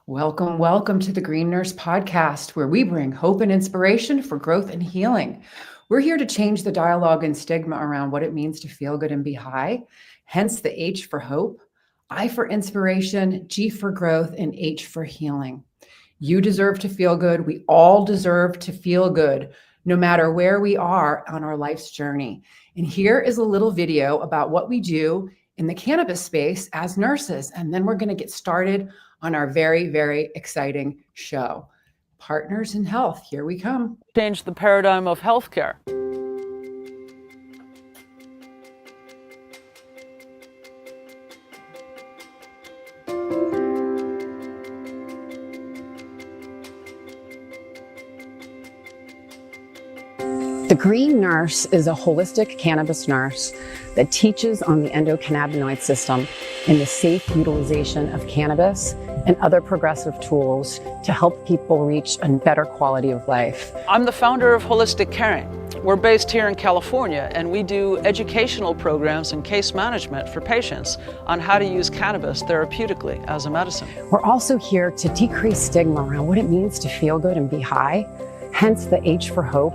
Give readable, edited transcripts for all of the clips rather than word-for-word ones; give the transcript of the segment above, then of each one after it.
Welcome, welcome to the Green Nurse Podcast, where we bring hope and inspiration for growth and healing. We're here to change the dialogue and stigma around what it means to feel good and be high, hence the H for hope, I for inspiration, G for growth, and H for healing. You deserve to feel good. We all deserve to feel good, no matter where we are on our life's journey. And here is a little video about what we do in the cannabis space as nurses. And then we're going to get started on our very, very exciting show. Partners in Health, here we come. Change the paradigm of healthcare. The Green Nurse is a holistic cannabis nurse that teaches on the endocannabinoid system and the safe utilization of cannabis and other progressive tools to help people reach a better quality of life. I'm the founder of Holistic Caring. We're based here in California, and we do educational programs and case management for patients on how to use cannabis therapeutically as a medicine. We're also here to decrease stigma around what it means to feel good and be high, hence the H for hope,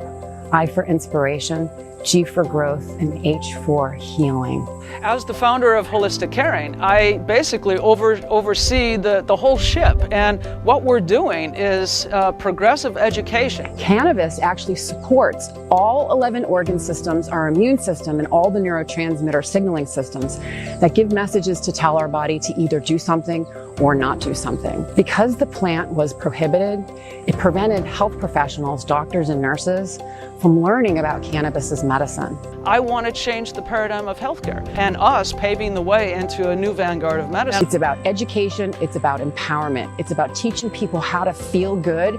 I for inspiration, G for growth, and H for healing. As the founder of Holistic Caring, I basically oversee the whole ship. And what we're doing is progressive education. Cannabis actually supports all 11 organ systems, our immune system, and all the neurotransmitter signaling systems that give messages to tell our body to either do something or not do something. Because the plant was prohibited, it prevented health professionals, doctors and nurses from learning about cannabis as medicine. I want to change the paradigm of healthcare and us paving the way into a new vanguard of medicine. It's about education, it's about empowerment, it's about teaching people how to feel good,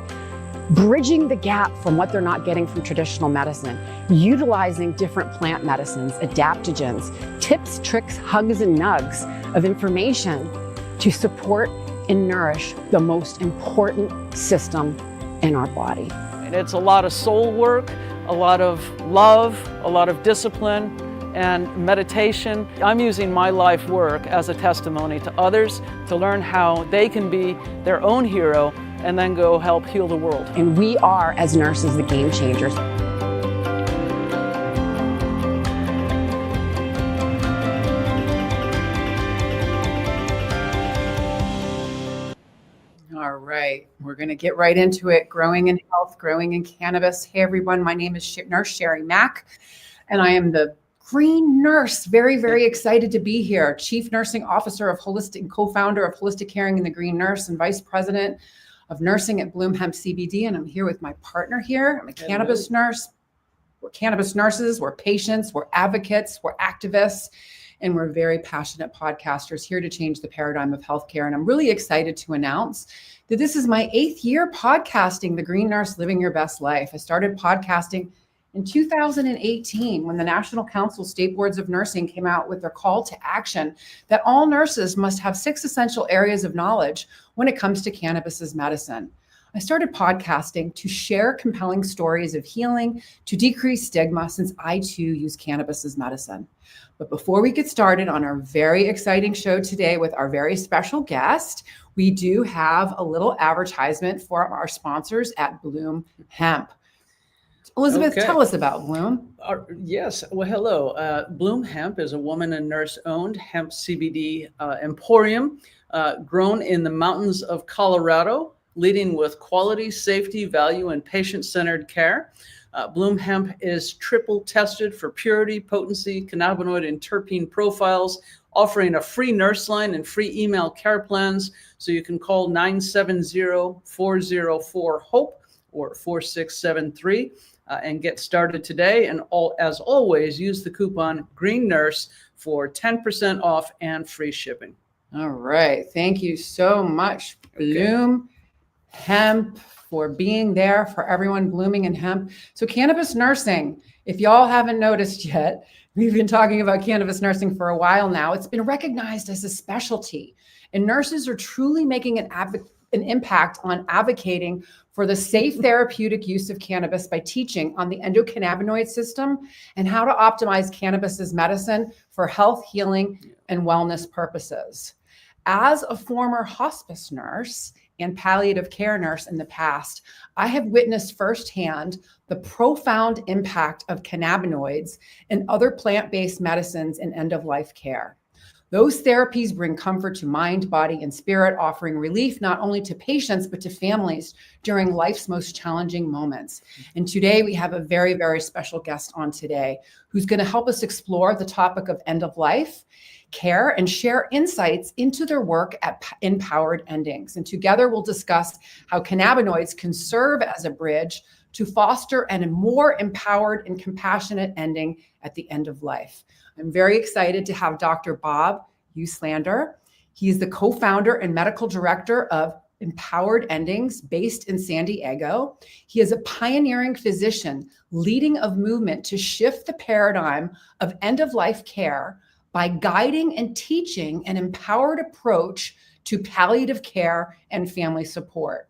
bridging the gap from what they're not getting from traditional medicine, utilizing different plant medicines, adaptogens, tips, tricks, hugs, and nugs of information to support and nourish the most important system in our body. It's a lot of soul work, a lot of love, a lot of discipline, and meditation. I'm using my life work as a testimony to others to learn how they can be their own hero and then go help heal the world. And we are, as nurses, the game changers. All right, we're going to get right into it. Growing in health, growing in cannabis. Hey, everyone. My name is Nurse Sherry Mack, and I am the Green Nurse. Very, very excited to be here. Chief Nursing Officer of Holistic and co-founder of Holistic Caring and the Green Nurse and Vice President of Nursing at Bloom Hemp CBD. And I'm here with my partner here. I'm a cannabis nurse. We're cannabis nurses. We're patients. We're advocates. We're activists. And we're very passionate podcasters here to change the paradigm of healthcare. And I'm really excited to announce that this is my 8th year podcasting, The Green Nurse Living Your Best Life. I started podcasting in 2018 when the National Council State Boards of Nursing came out with their call to action that all nurses must have 6 essential areas of knowledge when it comes to cannabis as medicine. I started podcasting to share compelling stories of healing, to decrease stigma, since I too use cannabis as medicine. But before we get started on our very exciting show today with our very special guest, we do have a little advertisement for our sponsors at Bloom Hemp. Elizabeth, tell us about Bloom. Yes. Well, hello. Bloom Hemp is a woman and nurse-owned hemp CBD emporium grown in the mountains of Colorado, leading with quality, safety, value, and patient-centered care. Bloom Hemp is triple tested for purity, potency, cannabinoid, and terpene profiles, offering a free nurse line and free email care plans. So you can call 970-404-HOPE or 4673 and get started today. And as always, use the coupon Green Nurse for 10% off and free shipping. All right. Thank you so much, Bloom Hemp, for being there for everyone blooming in hemp. So cannabis nursing, if y'all haven't noticed yet, we've been talking about cannabis nursing for a while now. It's been recognized as a specialty, and nurses are truly making an impact on advocating for the safe therapeutic use of cannabis by teaching on the endocannabinoid system and how to optimize cannabis as medicine for health, healing, and wellness purposes. As a former hospice nurse and palliative care nurse in the past, I have witnessed firsthand the profound impact of cannabinoids and other plant-based medicines in end-of-life care. Those therapies bring comfort to mind, body, and spirit, offering relief not only to patients, but to families during life's most challenging moments. And today we have a very, very special guest on today who's going to help us explore the topic of end-of-life care and share insights into their work at Empowered Endings. And together we'll discuss how cannabinoids can serve as a bridge to foster a more empowered and compassionate ending at the end of life. I'm very excited to have Dr. Bob Uslander. He is the co-founder and medical director of Empowered Endings based in San Diego. He is a pioneering physician leading a movement to shift the paradigm of end-of-life care by guiding and teaching an empowered approach to palliative care and family support.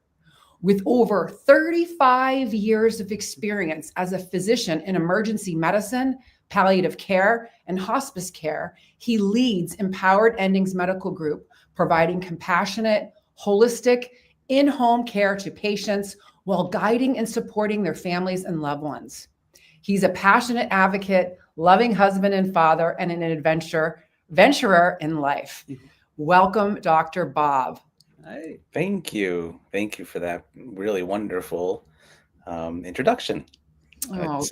With over 35 years of experience as a physician in emergency medicine, palliative care, and hospice care, he leads Empowered Endings Medical Group, providing compassionate, holistic, in-home care to patients while guiding and supporting their families and loved ones. He's a passionate advocate, loving husband and father, and an adventurer in life. Welcome, Dr. Bob. Hi. Thank you. Thank you for that really wonderful introduction. Oh,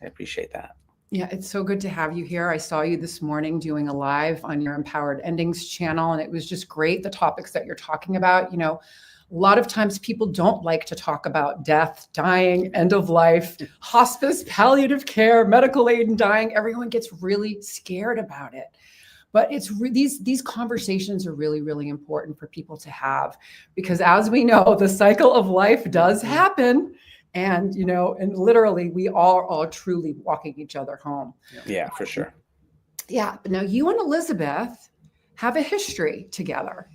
I appreciate that. Yeah, it's so good to have you here. I saw you this morning doing a live on your Empowered Endings channel, and it was just great, the topics that you're talking about. You know, a lot of times people don't like to talk about death, dying, end of life, hospice, palliative care, medical aid and dying. Everyone gets really scared about it. But it's these conversations are really, really important for people to have, because as we know, the cycle of life does happen. And, you know, and literally we are all truly walking each other home. Yeah, for sure. Yeah. But now you and Elizabeth have a history together.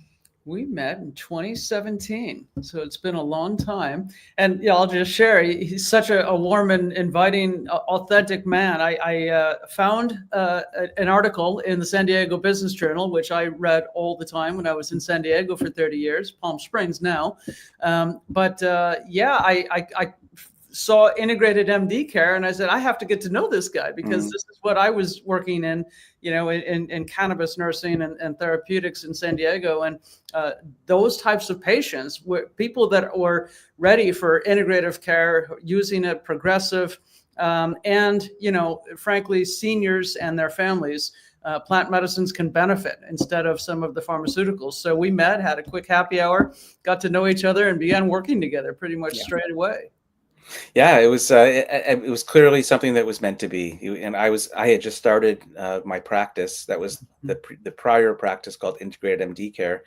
We met in 2017, so it's been a long time. And yeah, I'll just share, he's such a warm and inviting, authentic man. I found an article in the San Diego Business Journal, which I read all the time when I was in San Diego for 30 years, Palm Springs now. I saw integrated MD care, and I said, I have to get to know this guy, because this is what I was working in, you know, in cannabis nursing and therapeutics in San Diego. And those types of patients were people that were ready for integrative care, using it progressive, and, you know, frankly, seniors and their families. Plant medicines can benefit instead of some of the pharmaceuticals. So we met, had a quick happy hour, got to know each other, and began working together pretty much straight away. Yeah, it was clearly something that was meant to be. And I had just started my practice. That was the prior practice called Integrated MD Care,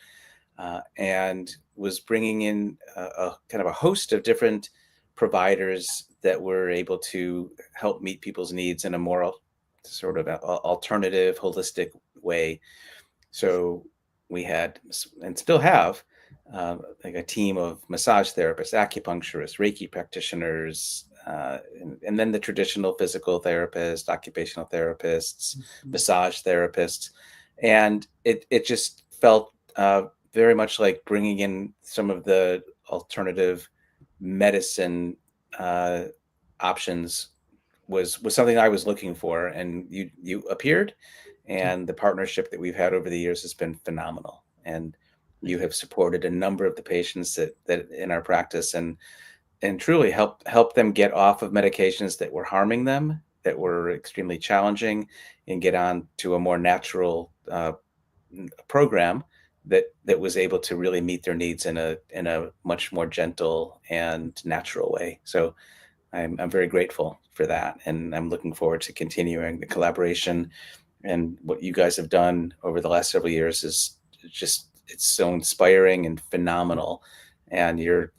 and was bringing in a kind of a host of different providers that were able to help meet people's needs in a more sort of alternative, holistic way. So we had, and still have, like a team of massage therapists, acupuncturists, Reiki practitioners, and then the traditional physical therapists, occupational therapists, massage therapists. And it just felt very much like bringing in some of the alternative medicine options was something I was looking for. And you appeared, and the partnership that we've had over the years has been phenomenal. And you have supported a number of the patients that in our practice, and truly help them get off of medications that were harming them, that were extremely challenging, and get on to a more natural program that was able to really meet their needs in a much more gentle and natural way. So I'm very grateful for that, and I'm looking forward to continuing the collaboration. And what you guys have done over the last several years is just, it's so inspiring and phenomenal. And you're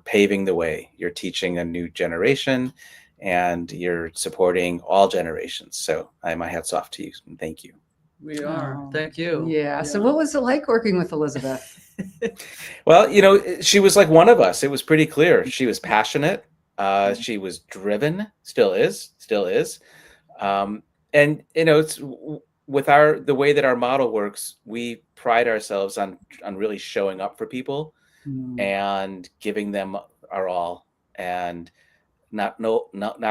paving the way. You're teaching a new generation, and you're supporting all generations. So my hat's off to you, and thank you. We are. Thank you. Yeah. So what was it like working with Elizabeth? Well, you know, she was like one of us. It was pretty clear. She was passionate. She was driven, still is. And, you know, with the way that our model works, we pride ourselves on really showing up for people and giving them our all, and not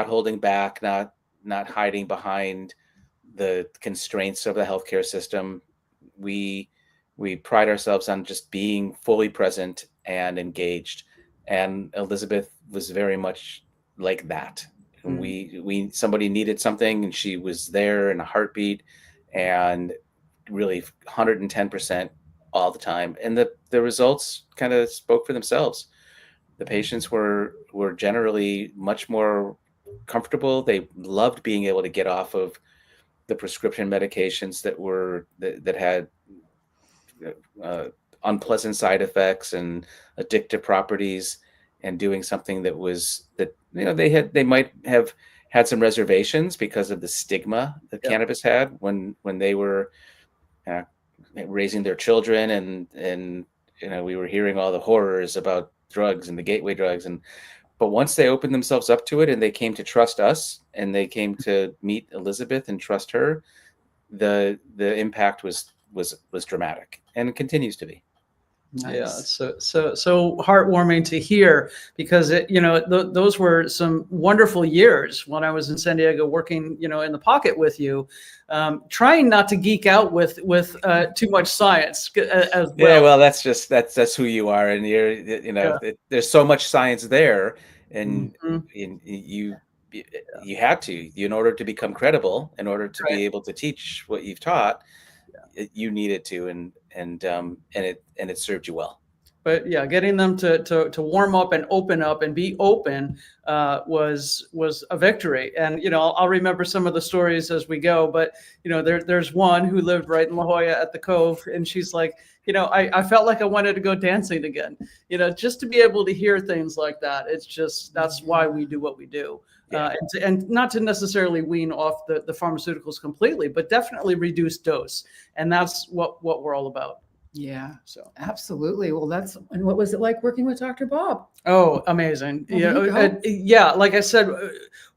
holding back, not hiding behind the constraints of the healthcare system. We pride ourselves on just being fully present and engaged. And Elizabeth was very much like that. And somebody needed something, and she was there in a heartbeat, and really 110% all the time. And the results kind of spoke for themselves. The patients were generally much more comfortable. They loved being able to get off of the prescription medications that had unpleasant side effects and addictive properties, and doing something that they might have had some reservations because of the stigma that cannabis had when they were raising their children, and we were hearing all the horrors about drugs and the gateway drugs. But once they opened themselves up to it, and they came to trust us, and they came to meet Elizabeth and trust her, the impact was dramatic, and it continues to be. Nice. Yeah, so heartwarming to hear, because those were some wonderful years when I was in San Diego working, in the pocket with you, trying not to geek out with too much science as well. Yeah, well, that's who you are, and there's so much science there, and you had to, in order to become credible, in order to be able to teach what you've taught, you needed to, and it served you well. But yeah, getting them to warm up and open up and be open was a victory. And I'll remember some of the stories as we go. But there's one who lived right in La Jolla at the Cove, and she's like, I felt like I wanted to go dancing again. Just to be able to hear things like that. It's just, that's why we do what we do. And not to necessarily wean off the pharmaceuticals completely, but definitely reduce dose. And that's what we're all about. Yeah, so absolutely. Well, and what was it like working with Dr. Bob? Oh, amazing. Yeah, like I said,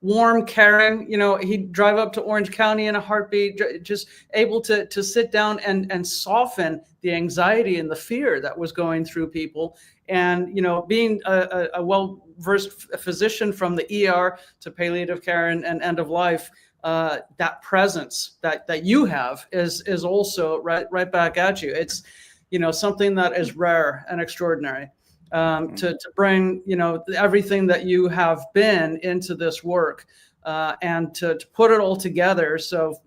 warm, caring, he'd drive up to Orange County in a heartbeat, just able to sit down and soften the anxiety and the fear that was going through people. And, being a well-versed physician from the ER to palliative care and end of life, that presence that you have is also right back at you. It's, something that is rare and extraordinary, to bring, everything that you have been into this work, and to put it all together. So,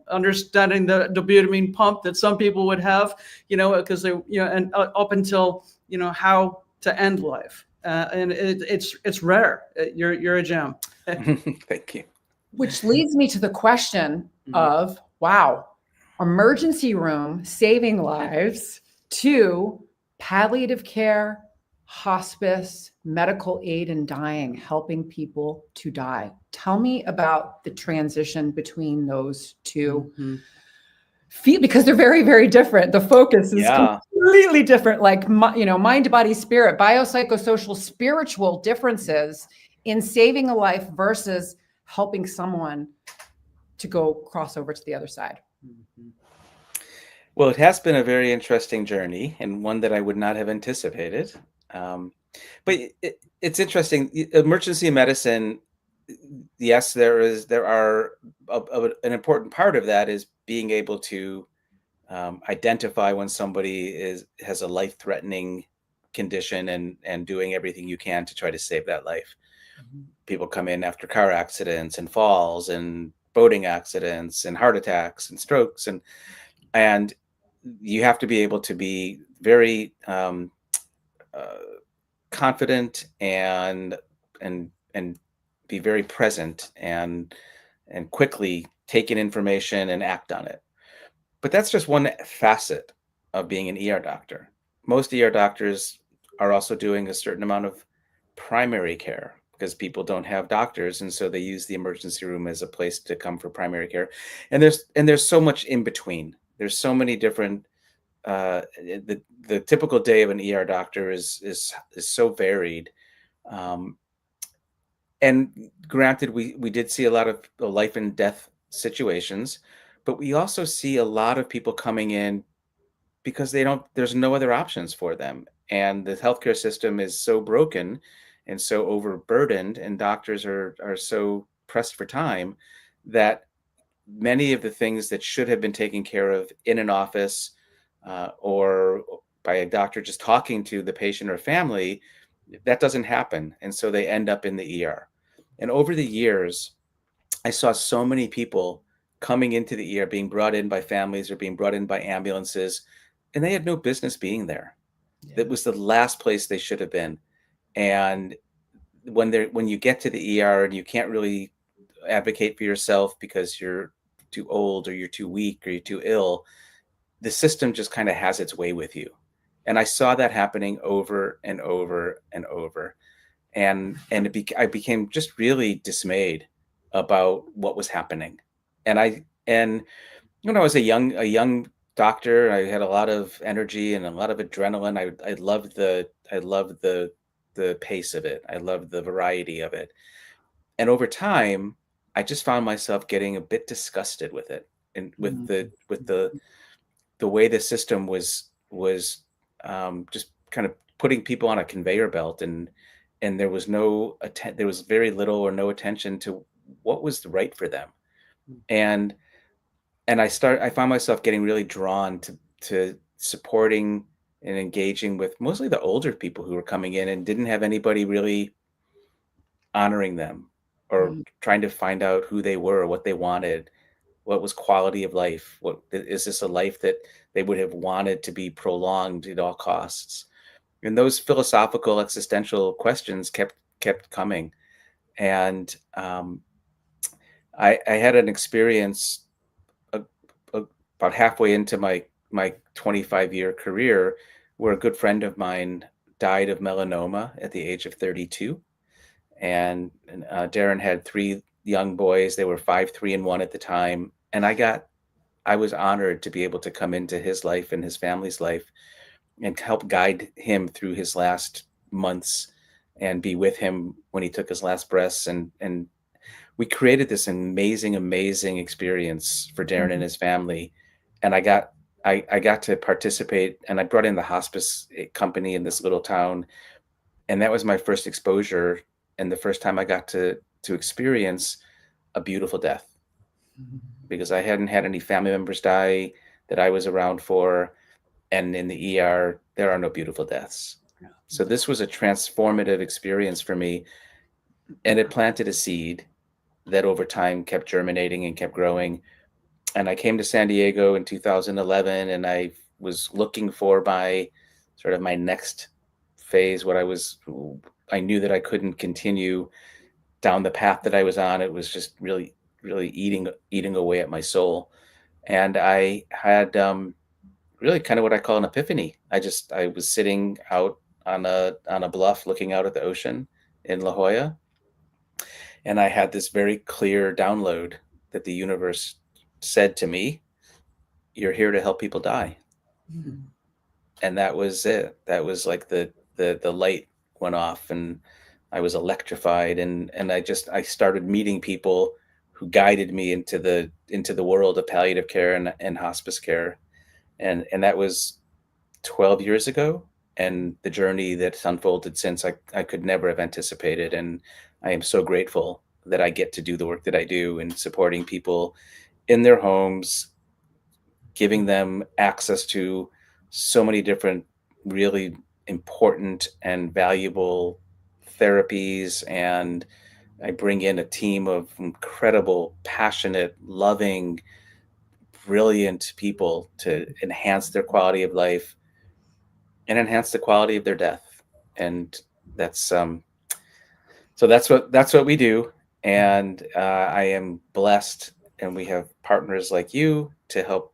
understanding the butamine pump that some people would have, because they, and up until, how to end life. And it's rare. You're a gem. Thank you. Which leads me to the question of, wow, emergency room saving lives to palliative care, hospice, medical aid in dying, helping people to die. Tell me about the transition between those two. Because they're very, very different. The focus is completely different, like, mind, body, spirit, biopsychosocial, spiritual differences in saving a life versus helping someone to go cross over to the other side. Well, it has been a very interesting journey, and one that I would not have anticipated. But it's interesting. Emergency medicine, yes, there are an important part of that is being able to identify when somebody has a life-threatening condition, and doing everything you can to try to save that life. People come in after car accidents and falls and boating accidents and heart attacks and strokes, and you have to be able to be very confident and be very present and quickly take in information and act on it. But that's just one facet of being an ER doctor. Most ER doctors are also doing a certain amount of primary care, because people don't have doctors, and so they use the emergency room as a place to come for primary care. And there's so much in between. There's so many different. The typical day of an ER doctor is so varied. And granted, we did see a lot of life and death situations, but we also see a lot of people coming in because there's no other options for them. And the healthcare system is so broken and so overburdened, and doctors are so pressed for time that many of the things that should have been taken care of in an office or by a doctor just talking to the patient or family, that doesn't happen. And so they end up in the ER. And over the years, I saw so many people coming into the ER, being brought in by families or being brought in by ambulances, and they had no business being there. Yeah. That was the last place they should have been. And when you get to the ER and you can't really advocate for yourself because you're too old or you're too weak or you're too ill, the system just kind of has its way with you. And I saw that happening over and over and over. And I became just really dismayed about what was happening. And when I was a young doctor, I had a lot of energy and a lot of adrenaline. I loved the pace of it. I loved the variety of it. And over time, I just found myself getting a bit disgusted with it, and with the way the system was just kind of putting people on a conveyor belt, and there was there was very little or no attention to what was right for them. And I found myself getting really drawn to supporting and engaging with mostly the older people who were coming in and didn't have anybody really honoring them or trying to find out who they were, what they wanted, what was quality of life, what is this a life that they would have wanted to be prolonged at all costs. And those philosophical existential questions kept coming. And I had an experience about halfway into my 25-year career where a good friend of mine died of melanoma at the age of 32. And Darren had 3 young boys. They were 5, 3, and 1 at the time. And I was honored to be able to come into his life and his family's life and help guide him through his last months and be with him when he took his last breaths. And we created this amazing experience for Darren and his family. And I got to participate, and I brought in the hospice company in this little town. And that was my first exposure and the first time I got to experience a beautiful death, because I hadn't had any family members die that I was around for. And in the ER, there are no beautiful deaths. Yeah. So this was a transformative experience for me. And it planted a seed that over time kept germinating and kept growing. And I came to San Diego in 2011, and I was looking for my next phase. I knew that I couldn't continue down the path that I was on. It was just really, really eating away at my soul. And I had really kind of what I call an epiphany. I was sitting out on a bluff looking out at the ocean in La Jolla. And I had this very clear download that the universe said to me, "You're here to help people die." Mm-hmm. And that was it. That was like the light went off, and I was electrified. And I started meeting people who guided me into the world of palliative care and hospice care. And that was 12 years ago. And the journey that's unfolded since, I could never have anticipated. And I am so grateful that I get to do the work that I do in supporting people in their homes, giving them access to so many different really important and valuable therapies. And I bring in a team of incredible, passionate, loving, brilliant people to enhance their quality of life and enhance the quality of their death. And that's what we do. And I am blessed, and we have partners like you to help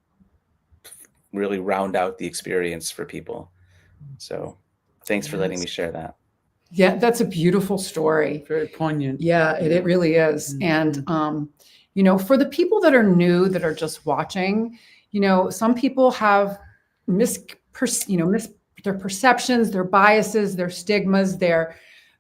really round out the experience for people. So thanks for letting me share that. Yeah, that's a beautiful story. Very poignant. Yeah, it really is. Mm-hmm. And, for the people that are new, that are just watching, some people have their perceptions, their biases, their stigmas, their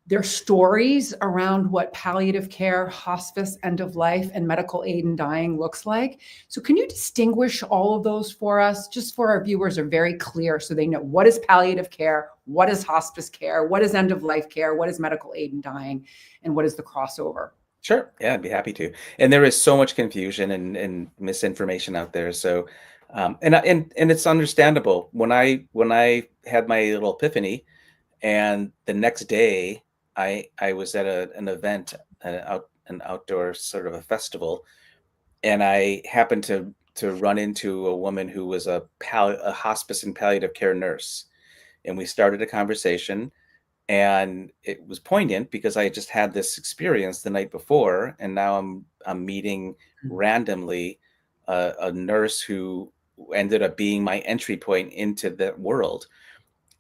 their stories around what palliative care, hospice, end of life, and medical aid in dying looks like. So can you distinguish all of those for us, just for our viewers are very clear so they know what is palliative care, what is hospice care, what is end of life care, what is medical aid in dying, and what is the crossover? Sure. Yeah, I'd be happy to. And there is so much confusion and misinformation out there. So, and it's understandable. When I had my little epiphany, and the next day I was at an event, an outdoor sort of a festival, and I happened to run into a woman who was a hospice and palliative care nurse, and we started a conversation. And it was poignant because I just had this experience the night before, and now I'm meeting randomly a nurse who ended up being my entry point into that world.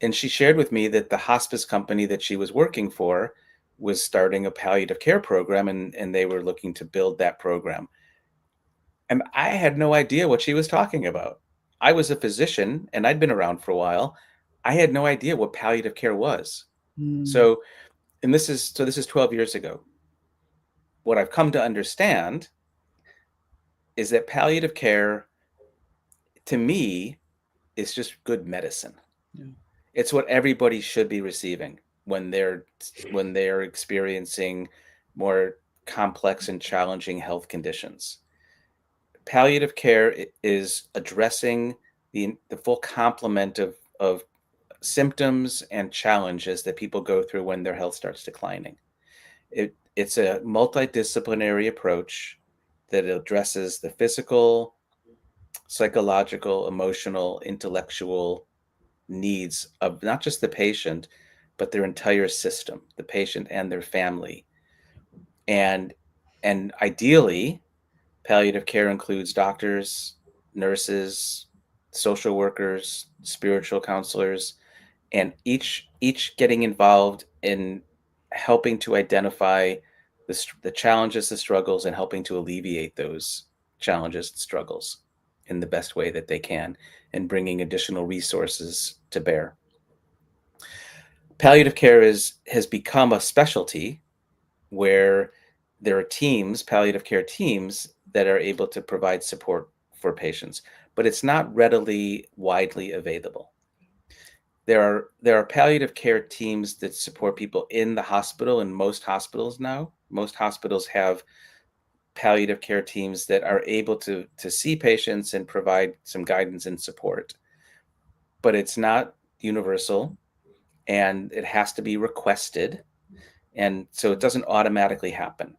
And she shared with me that the hospice company that she was working for was starting a palliative care program, and they were looking to build that program. And I had no idea what she was talking about. I was a physician and I'd been around for a while. I had no idea what palliative care was. So, and this is 12 years ago. What I've come to understand is that palliative care, to me, is just good medicine. Yeah. It's what everybody should be receiving when they're experiencing more complex and challenging health conditions. Palliative care is addressing the full complement of symptoms and challenges that people go through when their health starts declining. It's a multidisciplinary approach that addresses the physical, psychological, emotional, intellectual needs of not just the patient, but their entire system, the patient and their family. And ideally, palliative care includes doctors, nurses, social workers, spiritual counselors, and each getting involved in helping to identify the challenges, the struggles, and helping to alleviate those challenges and struggles in the best way that they can, and bringing additional resources to bear. Palliative care has become a specialty where there are teams, palliative care teams, that are able to provide support for patients, but it's not readily widely available. There are palliative care teams that support people in the hospital, and most hospitals now. Most hospitals have palliative care teams that are able to see patients and provide some guidance and support. But it's not universal, and it has to be requested, and so it doesn't automatically happen.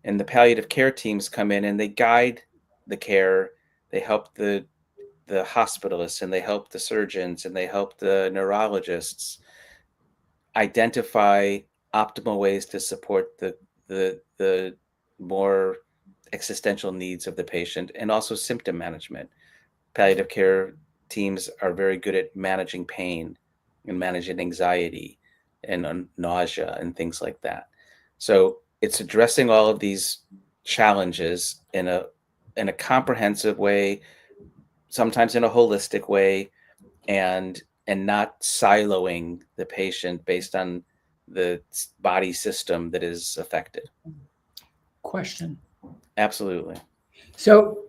And the palliative care teams come in and they guide the care. They help the hospitalists, and they help the surgeons, and they help the neurologists identify optimal ways to support the more existential needs of the patient, and also symptom management. Palliative care teams are very good at managing pain and managing anxiety and nausea and things like that. So it's addressing all of these challenges in a comprehensive way, sometimes in a holistic way, and not siloing the patient based on the body system that is affected. Question. Absolutely. So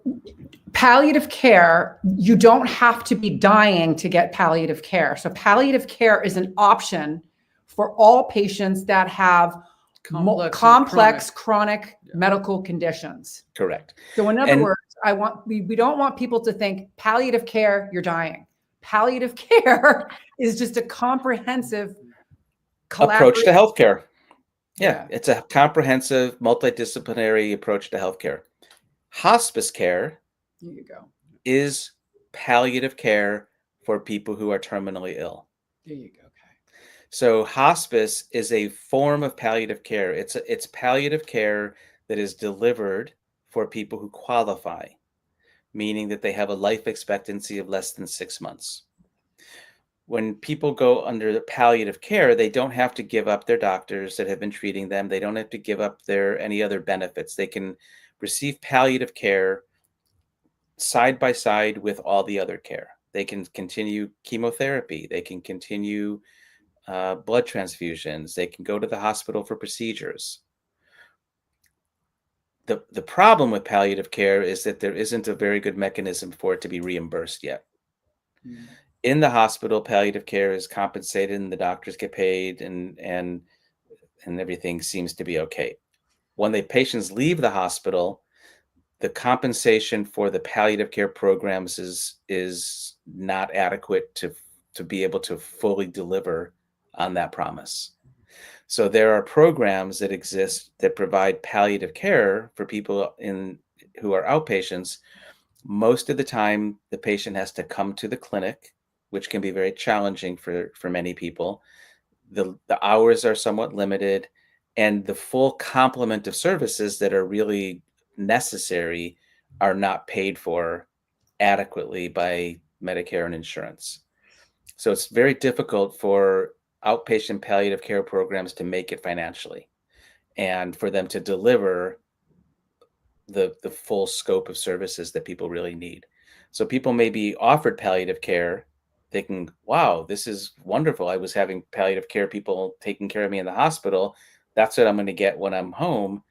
palliative care, you don't have to be dying to get palliative care. So palliative care is an option for all patients that have complex chronic medical conditions. Correct. So in other words, we don't want people to think palliative care, you're dying. Palliative care is just a comprehensive approach to healthcare. Yeah, it's a comprehensive, multidisciplinary approach to healthcare. Hospice care is palliative care for people who are terminally ill. There you go. Okay. So hospice is a form of palliative care. It's palliative care that is delivered for people who qualify, meaning that they have a life expectancy of less than 6 months. When people go under the palliative care, they don't have to give up their doctors that have been treating them. They don't have to give up any other benefits. They can receive palliative care side by side with all the other care. They can continue chemotherapy. They can continue blood transfusions. They can go to the hospital for procedures. The problem with palliative care is that there isn't a very good mechanism for it to be reimbursed yet. In the hospital, palliative care is compensated and the doctors get paid and everything seems to be okay. When the patients leave the hospital, the compensation for the palliative care programs is not adequate to be able to fully deliver on that promise. So there are programs that exist that provide palliative care for people who are outpatients. Most of the time, the patient has to come to the clinic, which can be very challenging for many people. The hours are somewhat limited, and the full complement of services that are really necessary are not paid for adequately by Medicare and insurance. So it's very difficult for outpatient palliative care programs to make it financially and for them to deliver the full scope of services that people really need. So people may be offered palliative care thinking, wow, this is wonderful. I was having palliative care people taking care of me in the hospital. That's what I'm going to get when I'm home.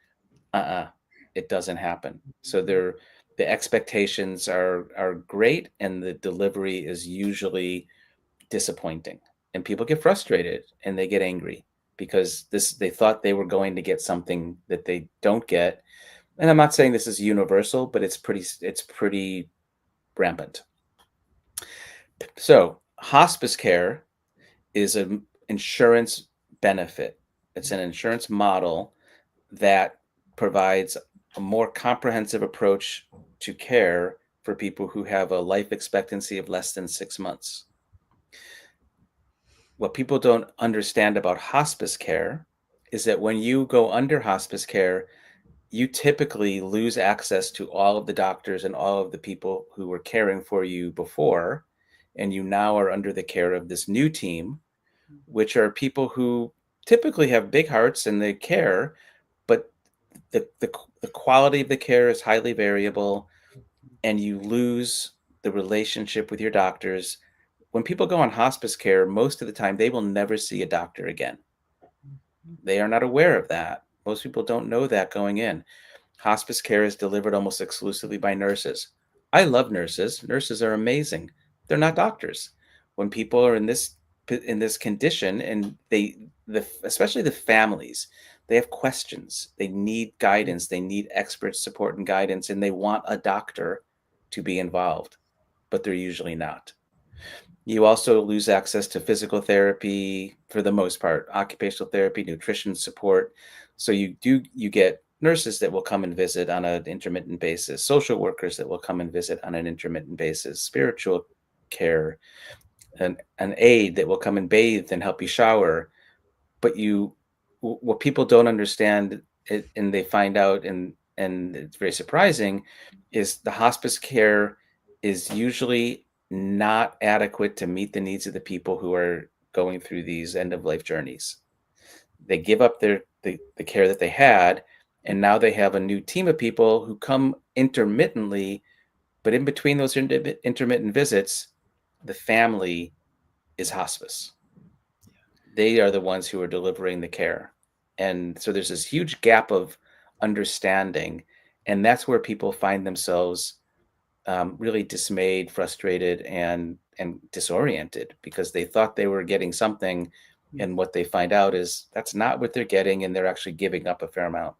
It doesn't happen. So the expectations are great and the delivery is usually disappointing, and people get frustrated and they get angry because they thought they were going to get something that they don't get. And I'm not saying this is universal, but it's pretty rampant. So hospice care is an insurance benefit. It's an insurance model that provides a more comprehensive approach to care for people who have a life expectancy of less than 6 months. What people don't understand about hospice care is that when you go under hospice care, you typically lose access to all of the doctors and all of the people who were caring for you before, and you now are under the care of this new team, which are people who typically have big hearts and they care, but the quality of the care is highly variable, and you lose the relationship with your doctors. When people go on hospice care, most of the time they will never see a doctor again. They are not aware of that. Most people don't know that going in. Hospice care is delivered almost exclusively by nurses. I love nurses. Nurses are amazing. They're not doctors. When people are in this condition, and especially the families, they have questions. They need guidance. They need expert support and guidance, and they want a doctor to be involved, but they're usually not. You also lose access to physical therapy for the most part, occupational therapy, nutrition support. So you get nurses that will come and visit on an intermittent basis, social workers that will come and visit on an intermittent basis, spiritual care, an aide that will come and bathe and help you shower. But what people don't understand, and they find out, and it's very surprising, is the hospice care is usually not adequate to meet the needs of the people who are going through these end of life journeys. They give up the care that they had, and now they have a new team of people who come intermittently, but in between those intermittent visits, the family is hospice. They are the ones who are delivering the care. And so there's this huge gap of understanding, and that's where people find themselves really dismayed, frustrated, and disoriented because they thought they were getting something, and what they find out is that's not what they're getting, and they're actually giving up a fair amount.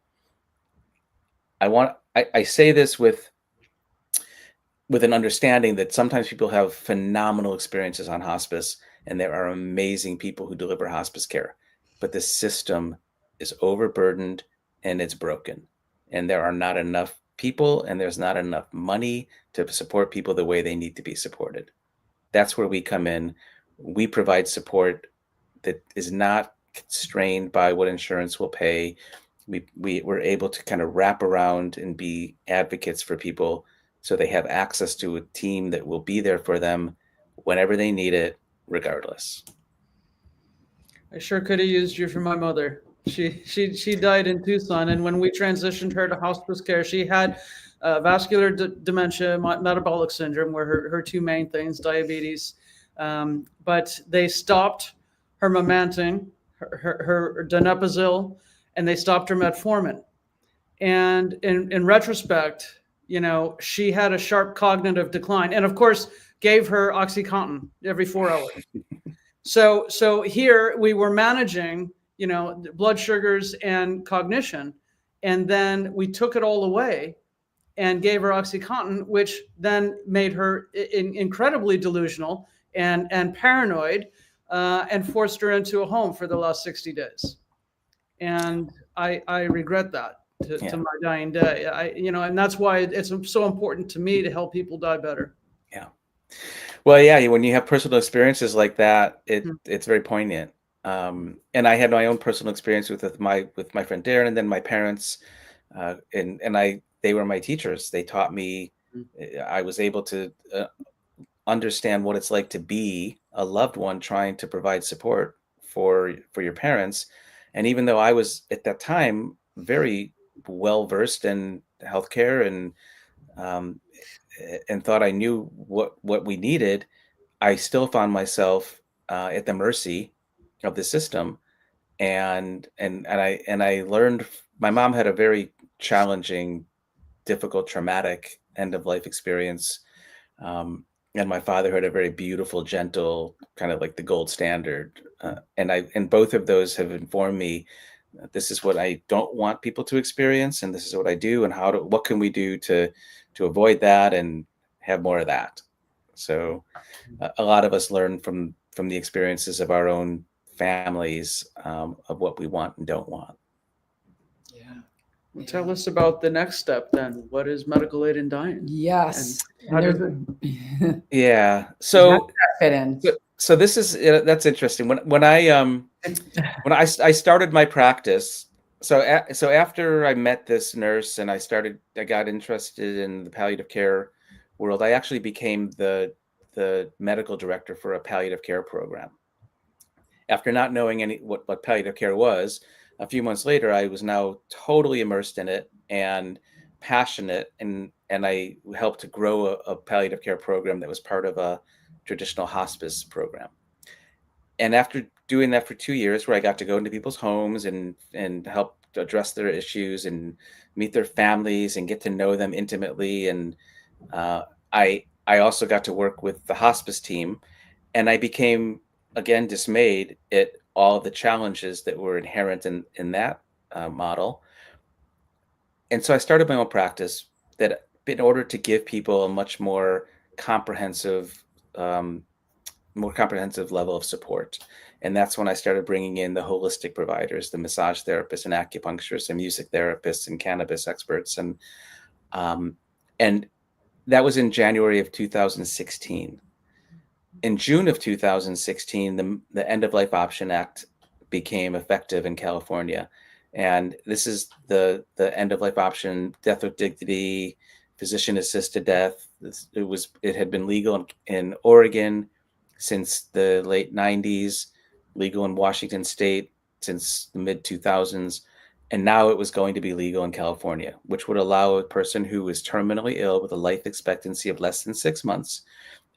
I say this with an understanding that sometimes people have phenomenal experiences on hospice, and there are amazing people who deliver hospice care, but the system is overburdened and it's broken, and there are not enough people and there's not enough money to support people the way they need to be supported. That's where we come in. We provide support that is not constrained by what insurance will pay. We're able to kind of wrap around and be advocates for people so they have access to a team that will be there for them whenever they need it, regardless. I sure could have used you for my mother. She died in Tucson, and when we transitioned her to hospice care, she had vascular dementia, metabolic syndrome, were her two main things, diabetes. But they stopped her memantine, her donepezil, and they stopped her metformin. And in retrospect, she had a sharp cognitive decline, and of course gave her OxyContin every 4 hours. So here we were managing, blood sugars and cognition, and then we took it all away and gave her OxyContin, which then made her incredibly delusional and paranoid, and forced her into a home for the last 60 days. And I regret that to my dying day. And that's why it's so important to me to help people die better. Yeah. Well, yeah, when you have personal experiences like that, it's very poignant. And I had my own personal experience with my friend Darren, and then my parents, and they were my teachers. They taught me. I was able to understand what it's like to be a loved one trying to provide support for your parents. And even though I was at that time very well versed in healthcare and thought I knew what we needed, I still found myself at the mercy of the system. And I learned. My mom had a very challenging, difficult, traumatic end of life experience, and my father had a very beautiful, gentle, kind of like the gold standard. And both of those have informed me. This is what I don't want people to experience, and this is what I do, and what can we do to avoid that and have more of that. So a lot of us learn from the experiences of our own families, of what we want and don't want. Yeah. Well, tell us about the next step then. What is medical aid in dying? Yes. Yeah. So how does that fit in? So this is that's interesting. When I started my practice, so after I met this nurse and I got interested in the palliative care world, I actually became the medical director for a palliative care program. After not knowing what palliative care was, a few months later, I was now totally immersed in it and passionate, and I helped to grow a palliative care program that was part of a traditional hospice program. And after doing that for 2 years, where I got to go into people's homes and help address their issues and meet their families and get to know them intimately, and I also got to work with the hospice team, and I became again dismayed at all of the challenges that were inherent in that model. And so I started my own practice that, in order to give people a much more comprehensive level of support. And that's when I started bringing in the holistic providers, the massage therapists and acupuncturists and music therapists and cannabis experts. And that was in January of 2016. In June of 2016, the End of Life Option Act became effective in California. And this is the end of life option, death with dignity, physician assisted death. It had been legal in Oregon since the late 90s, legal in Washington State since the mid 2000s. And now it was going to be legal in California, which would allow a person who is terminally ill with a life expectancy of less than 6 months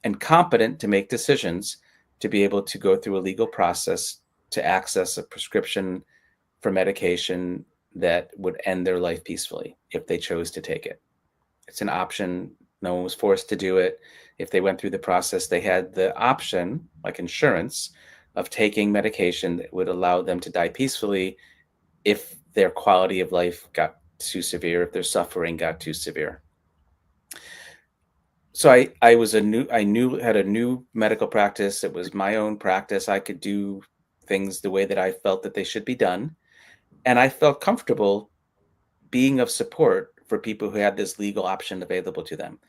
and competent to make decisions to be able to go through a legal process to access a prescription for medication that would end their life peacefully if they chose to take it. It's an option. No one was forced to do it. If they went through the process, they had the option, like insurance, of taking medication that would allow them to die peacefully if their quality of life got too severe, if their suffering got too severe. So I had a new medical practice. It was my own practice. I could do things the way that I felt that they should be done. And I felt comfortable being of support for people who had this legal option available to them.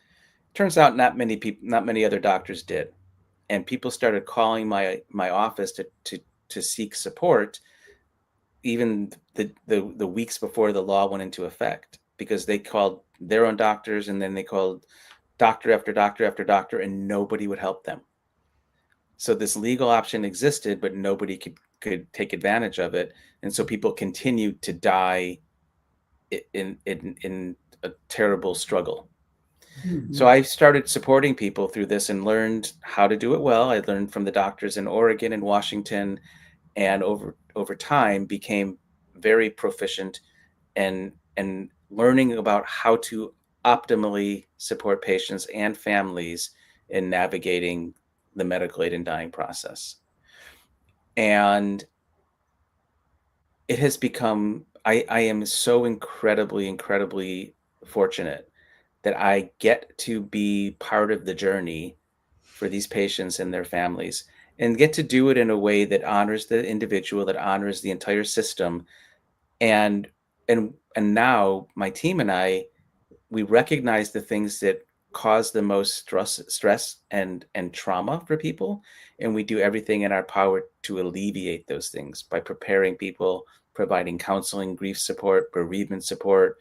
Turns out not many other doctors did. And people started calling my office to seek support, even the weeks before the law went into effect, because they called their own doctors, and then they called doctor after doctor after doctor, and nobody would help them. So this legal option existed, but nobody could take advantage of it. And so people continued to die in a terrible struggle. So I started supporting people through this and learned how to do it well. I learned from the doctors in Oregon and Washington, and over time became very proficient and learning about how to optimally support patients and families in navigating the medical aid and dying process. And it has become, I am so incredibly fortunate that I get to be part of the journey for these patients and their families, and get to do it in a way that honors the individual, that honors the entire system. And and now my team and I, we recognize the things that cause the most stress and trauma for people, and we do everything in our power to alleviate those things by preparing people, providing counseling, grief support, bereavement support.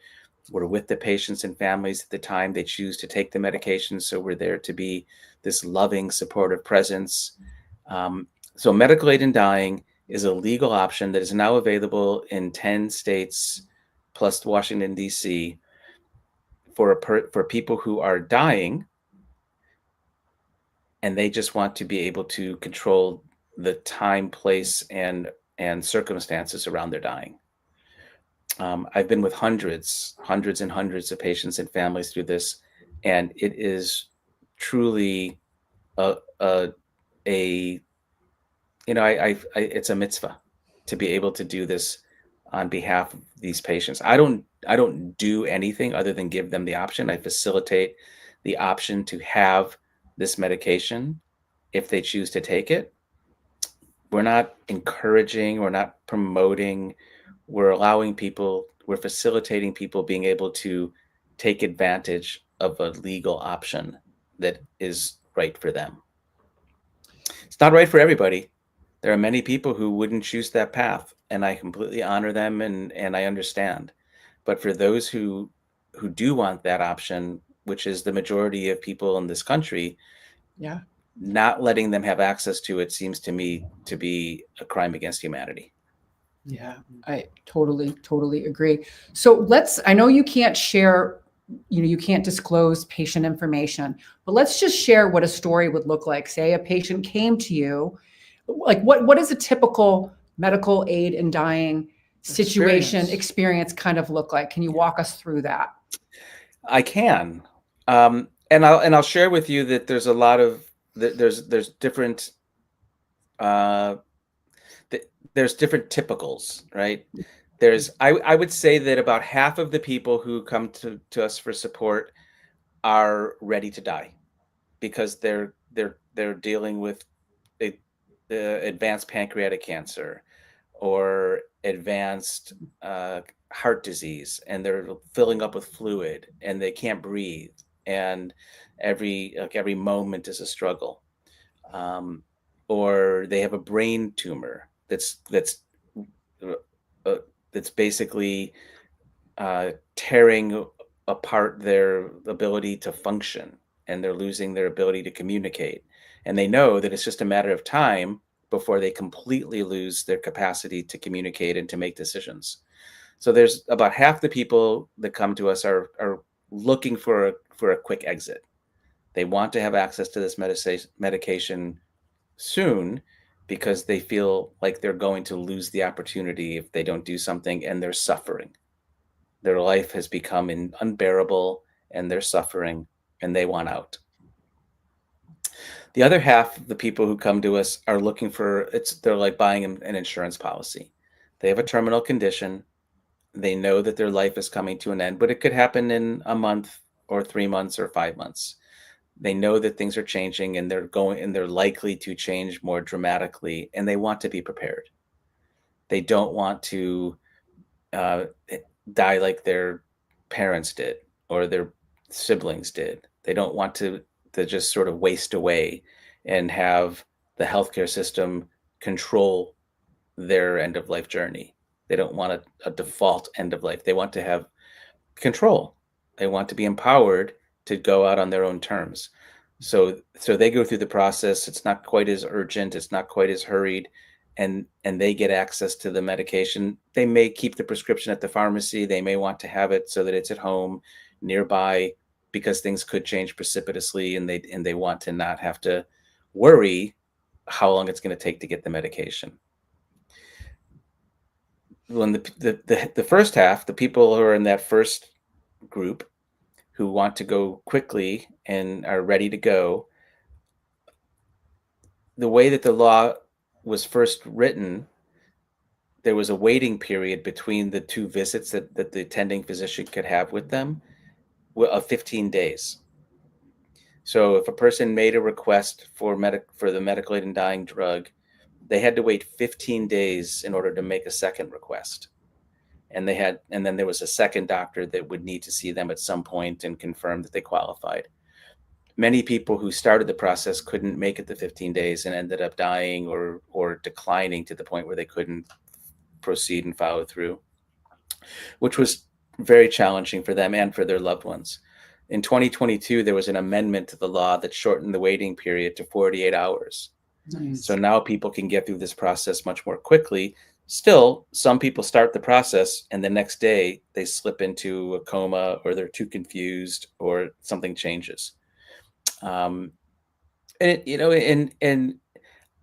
We're with the patients and families at the time they choose to take the medication, so we're there to be this loving, supportive presence. So medical aid in dying is a legal option that is now available in 10 states plus Washington, D.C., for people who are dying and they just want to be able to control the time, place, and circumstances around their dying. I've been with hundreds and hundreds of patients and families through this, and it is truly a it's a mitzvah to be able to do this on behalf of these patients. I don't do anything other than give them the option. I facilitate the option to have this medication if they choose to take it. We're not encouraging, we're not promoting, we're facilitating people being able to take advantage of a legal option that is right for them. It's not right for everybody. There are many people who wouldn't choose that path, and I completely honor them and I understand. But for those who do want that option, which is the majority of people in this country, Yeah. not letting them have access to it seems to me to be a crime against humanity. Yeah, I totally agree. So I know you can't share, you can't disclose patient information, but let's just share what a story would look like. Say a patient came to you, like what is a typical medical aid in dying situation experience kind of look like? Can you walk us through that? I can. And I'll share with you that there's a lot of, there's different, there's different typicals, right? I would say that about half of the people who come to us for support are ready to die because they're dealing with advanced pancreatic cancer or advanced heart disease, and they're filling up with fluid and they can't breathe, and every moment is a struggle. Or they have a brain tumor that's basically tearing apart their ability to function, and they're losing their ability to communicate. And they know that it's just a matter of time before they completely lose their capacity to communicate and to make decisions. So there's about half the people that come to us are looking for a quick exit. They want to have access to this medication soon because they feel like they're going to lose the opportunity if they don't do something, and they're suffering. Their life has become unbearable and they're suffering and they want out. The other half of the people who come to us are looking for, they're like buying an insurance policy. They have a terminal condition. They know that their life is coming to an end, but it could happen in a month or 3 months or 5 months. They know that things are changing and they're likely to change more dramatically, and they want to be prepared. They don't want to die like their parents did or their siblings did. They don't want to just sort of waste away and have the healthcare system control their end of life journey. They don't want a default end of life. They want to have control. They want to be empowered to go out on their own terms. So they go through the process. It's not quite as urgent. It's not quite as hurried. And they get access to the medication. They may keep the prescription at the pharmacy. They may want to have it so that it's at home, nearby, because things could change precipitously, and they want to not have to worry how long it's going to take to get the medication. When the first half, the people who are in that first group who want to go quickly and are ready to go, the way that the law was first written, there was a waiting period between the two visits that the attending physician could have with them of 15 days. So if a person made a request for the medical aid in dying drug, they had to wait 15 days in order to make a second request. And then there was a second doctor that would need to see them at some point and confirm that they qualified. Many people who started the process couldn't make it the 15 days and ended up dying or declining to the point where they couldn't proceed and follow through, which was very challenging for them and for their loved ones. In 2022, there was an amendment to the law that shortened the waiting period to 48 hours. Nice. So now people can get through this process much more quickly. Still, some people start the process and the next day they slip into a coma, or they're too confused, or something changes. And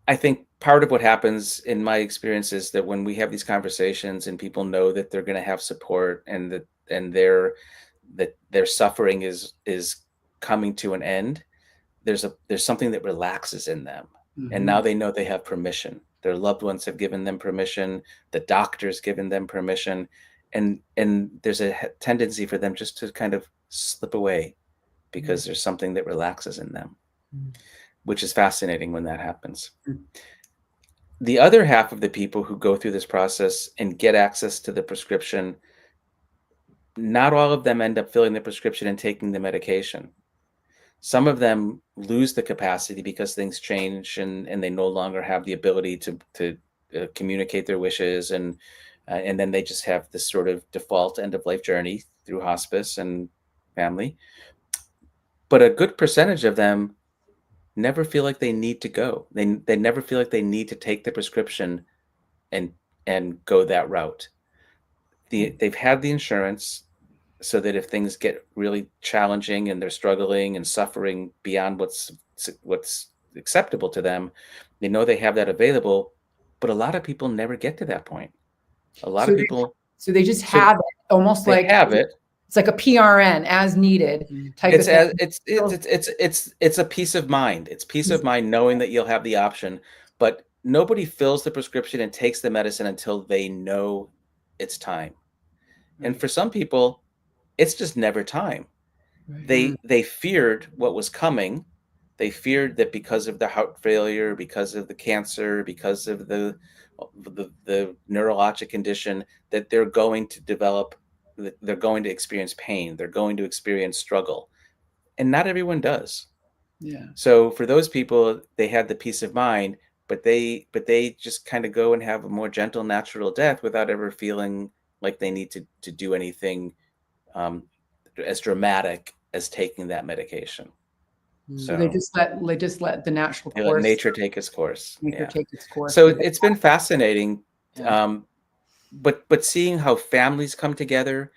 I think part of what happens in my experience is that when we have these conversations and people know that they're going to have support, and that their suffering is coming to an end, there's something that relaxes in them. Mm-hmm. And now they know they have permission. Their loved ones have given them permission. The doctor's given them permission. And there's a tendency for them just to kind of slip away because there's something that relaxes in them, which is fascinating when that happens. The other half of the people who go through this process and get access to the prescription, not all of them end up filling the prescription and taking the medication. Some of them lose the capacity because things change and they no longer have the ability to communicate their wishes, and then they just have this sort of default end of life journey through hospice and family. But a good percentage of them never feel like they need to go. They never feel like they need to take the prescription and go that route. They've had the insurance, so that if things get really challenging and they're struggling and suffering beyond what's acceptable to them, they know they have that available. But a lot of people never get to that point. A lot of people. So they just have it, almost like have it. It's like a PRN, as needed type of thing. It's a peace of mind. It's peace of mind knowing that you'll have the option. But nobody fills the prescription and takes the medicine until they know it's time. And for some people, it's just never time. Right. They feared what was coming. They feared that because of the heart failure, because of the cancer, because of the neurologic condition, that they're going to develop, they're going to experience pain, they're going to experience struggle. And not everyone does. Yeah. So for those people, they had the peace of mind, but they just kind of go and have a more gentle, natural death without ever feeling like they need to do anything as dramatic as taking that medication. So they just let the natural course. Let nature take its course. Nature take its course. So it's been fascinating, but seeing how families come together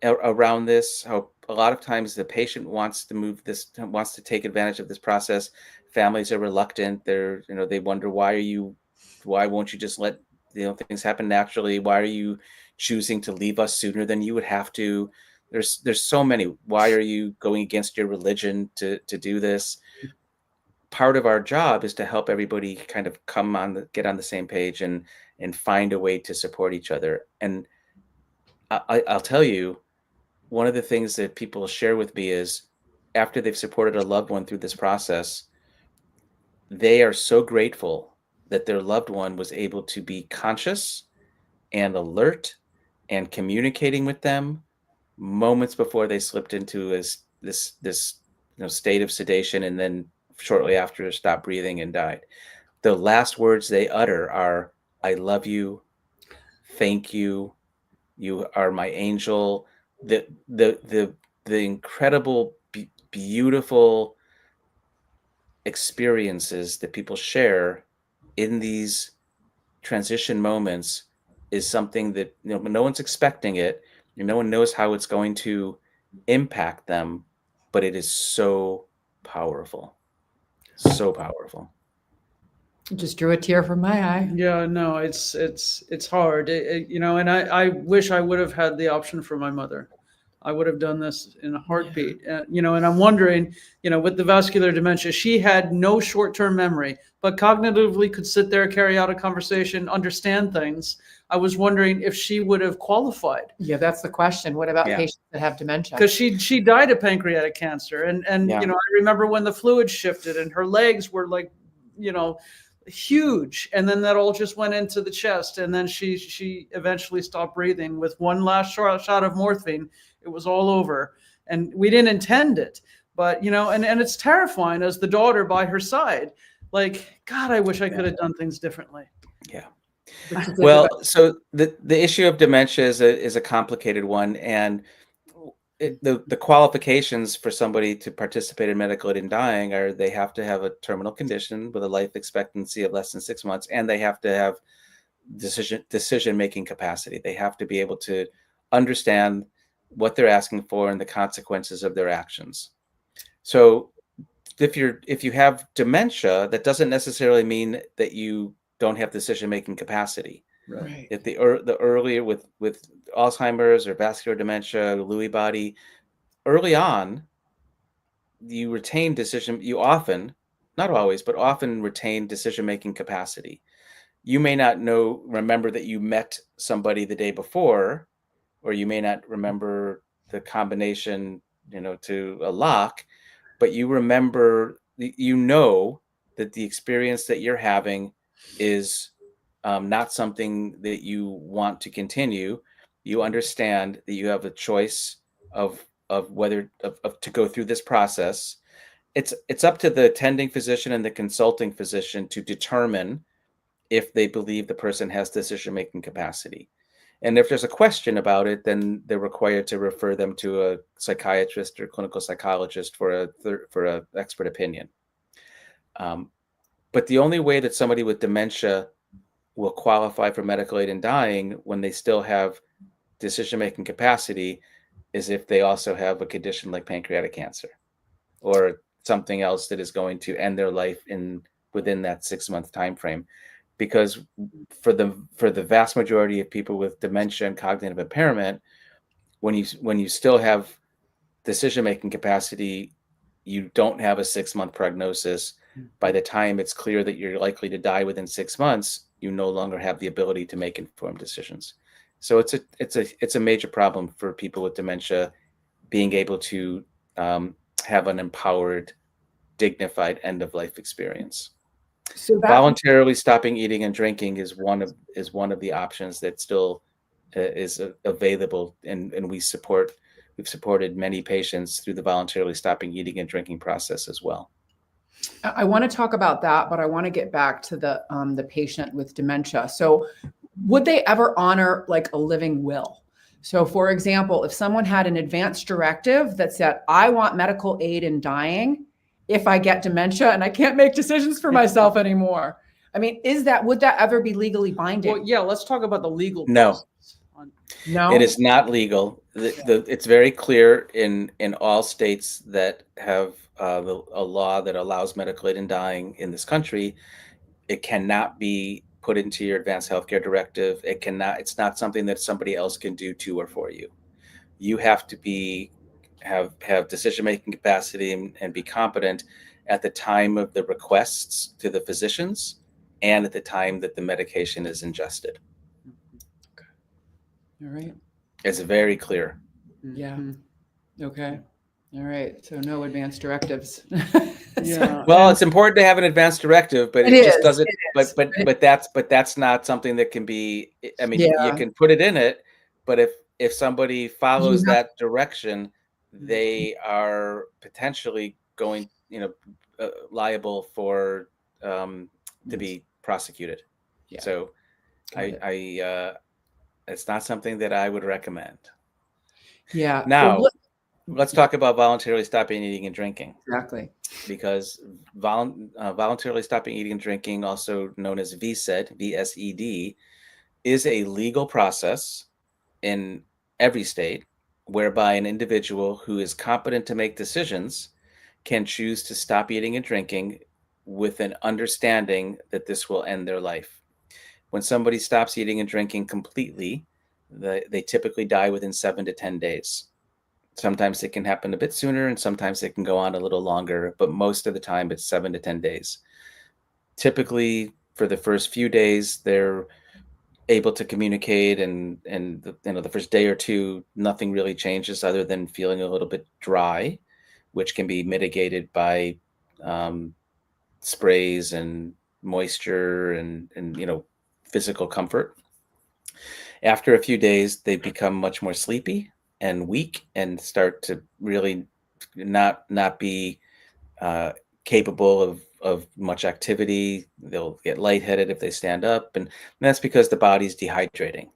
around this, how a lot of times the patient wants to take advantage of this process. Families are reluctant. They wonder, why won't you just let things happen naturally? Why are you choosing to leave us sooner than you would have to? There's so many. Why are you going against your religion to do this? Part of our job is to help everybody kind of get on the same page and find a way to support each other. And I'll tell you, one of the things that people share with me is after they've supported a loved one through this process, they are so grateful that their loved one was able to be conscious and alert and communicating with them moments before they slipped into this state of sedation, and then shortly after stopped breathing and died. The last words they utter are, "I love you, thank you, you are my angel." The incredible, beautiful experiences that people share in these transition moments is something that no one's expecting it. No one knows how it's going to impact them, but it is so powerful, so powerful. Just drew a tear from my eye. Yeah, no, it's hard, you know, and I wish I would have had the option for my mother. I would have done this in a heartbeat, you know, and I'm wondering, you know, with the vascular dementia, she had no short-term memory, but cognitively could sit there, carry out a conversation, understand things. I was wondering if she would have qualified. Yeah, that's the question. What about Yeah. patients that have dementia? Because she died of pancreatic cancer, and Yeah. you know, I remember when the fluid shifted and her legs were like, you know, huge, and then that all just went into the chest, and then she eventually stopped breathing with one last shot of morphine. It was all over, and we didn't intend it, but you know, and it's terrifying as the daughter by her side. Like, God, I wish I could have done things differently. Yeah. Which is Well, about- so the issue of dementia is a complicated one, and the qualifications for somebody to participate in medical aid in dying are they have to have a terminal condition with a life expectancy of less than 6 months, and they have to have decision making capacity. They have to be able to understand what they're asking for and the consequences of their actions. So if you have dementia, that doesn't necessarily mean that you don't have decision making capacity. right. If the earlier with Alzheimer's or vascular dementia, Lewy body, early on, you often, not always, but often retain decision-making capacity. You may not remember that you met somebody the day before, or you may not remember the combination, you know, to a lock, but you remember, you know that the experience that you're having is not something that you want to continue. You understand that you have a choice of whether to go through this process. It's up to the attending physician and the consulting physician to determine if they believe the person has decision-making capacity. And if there's a question about it, then they're required to refer them to a psychiatrist or clinical psychologist for a expert opinion. But the only way that somebody with dementia will qualify for medical aid in dying when they still have decision-making capacity is if they also have a condition like pancreatic cancer or something else that is going to end their life within that 6-month time frame. Because for the vast majority of people with dementia and cognitive impairment, when you still have decision-making capacity, you don't have a 6-month prognosis. By the time it's clear that you're likely to die within 6 months, you no longer have the ability to make informed decisions. So it's a major problem for people with dementia being able to have an empowered, dignified end of life experience. So that Voluntarily stopping eating and drinking is one of the options that still is available, and we've supported many patients through the voluntarily stopping eating and drinking process as well. I want to talk about that, but I want to get back to the patient with dementia. So would they ever honor like a living will? So for example, if someone had an advance directive that said, I want medical aid in dying if I get dementia and I can't make decisions for myself anymore. I mean, would that ever be legally binding? Well, yeah, let's talk about the legal No. process. No, It is not legal. It's very clear in all states that have a law that allows medical aid in dying in this country. It cannot be put into your advanced healthcare directive. It's not something that somebody else can do to or for you. You have to have decision-making capacity and be competent at the time of the requests to the physicians and at the time that the medication is ingested. all right. It's very clear. Yeah. Okay. All right. So no advance directives. Yeah. Well, it's important to have an advanced directive, but It it just is, doesn't. it is. But that's not something that can be. I mean, Yeah. you can put it in it, but if somebody follows You have- that direction, they are potentially going, liable for to be prosecuted. Yeah. So, Got it. it's not something that I would recommend. Yeah. Now, So let's talk about voluntarily stopping eating and drinking. exactly. Because voluntarily stopping eating and drinking, also known as VSED, VSED, is a legal process in every state. whereby an individual who is competent to make decisions can choose to stop eating and drinking with an understanding that this will end their life. When somebody stops eating and drinking completely, they typically die within 7 to 10 days. Sometimes it can happen a bit sooner, and sometimes it can go on a little longer, but most of the time it's 7 to 10 days. Typically, for the first few days, they're able to communicate, and the first day or two, nothing really changes other than feeling a little bit dry, which can be mitigated by um, sprays and moisture and physical comfort. After a few days, they become much more sleepy and weak and start to really not be uh, capable of much activity. They'll get lightheaded if they stand up, and that's because the body's dehydrating.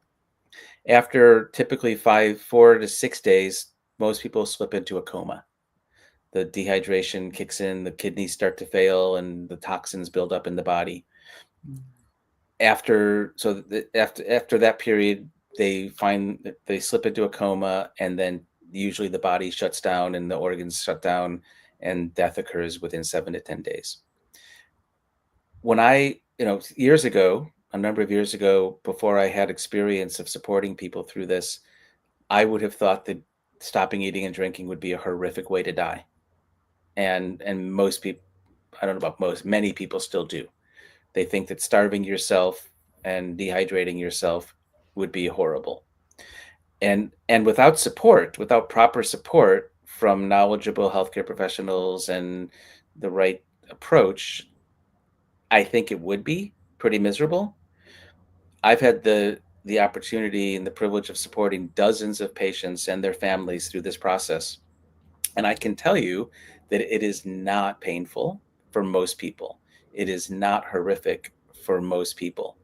After typically 4 to 6 days, most people slip into a coma. The dehydration kicks in, the kidneys start to fail, and the toxins build up in the body. After that period, they find that they slip into a coma, and then usually the body shuts down and the organs shut down, and death occurs within 7 to 10 days. When years ago, a number of years ago, before I had experience of supporting people through this, I would have thought that stopping eating and drinking would be a horrific way to die. And most people, I don't know about most, many people still do. They think that starving yourself and dehydrating yourself would be horrible. And without support, without proper support from knowledgeable healthcare professionals and the right approach, I think it would be pretty miserable. I've had the opportunity and the privilege of supporting dozens of patients and their families through this process. And I can tell you that it is not painful for most people. It is not horrific for most people.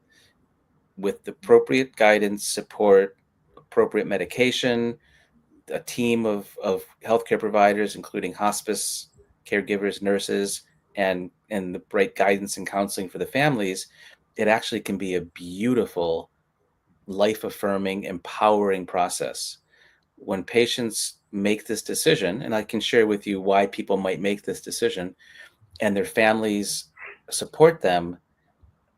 With the appropriate guidance, support, appropriate medication, a team of healthcare providers, including hospice caregivers, nurses, and the right guidance and counseling for the families, it actually can be a beautiful, life-affirming, empowering process. When patients make this decision, and I can share with you why people might make this decision, and their families support them,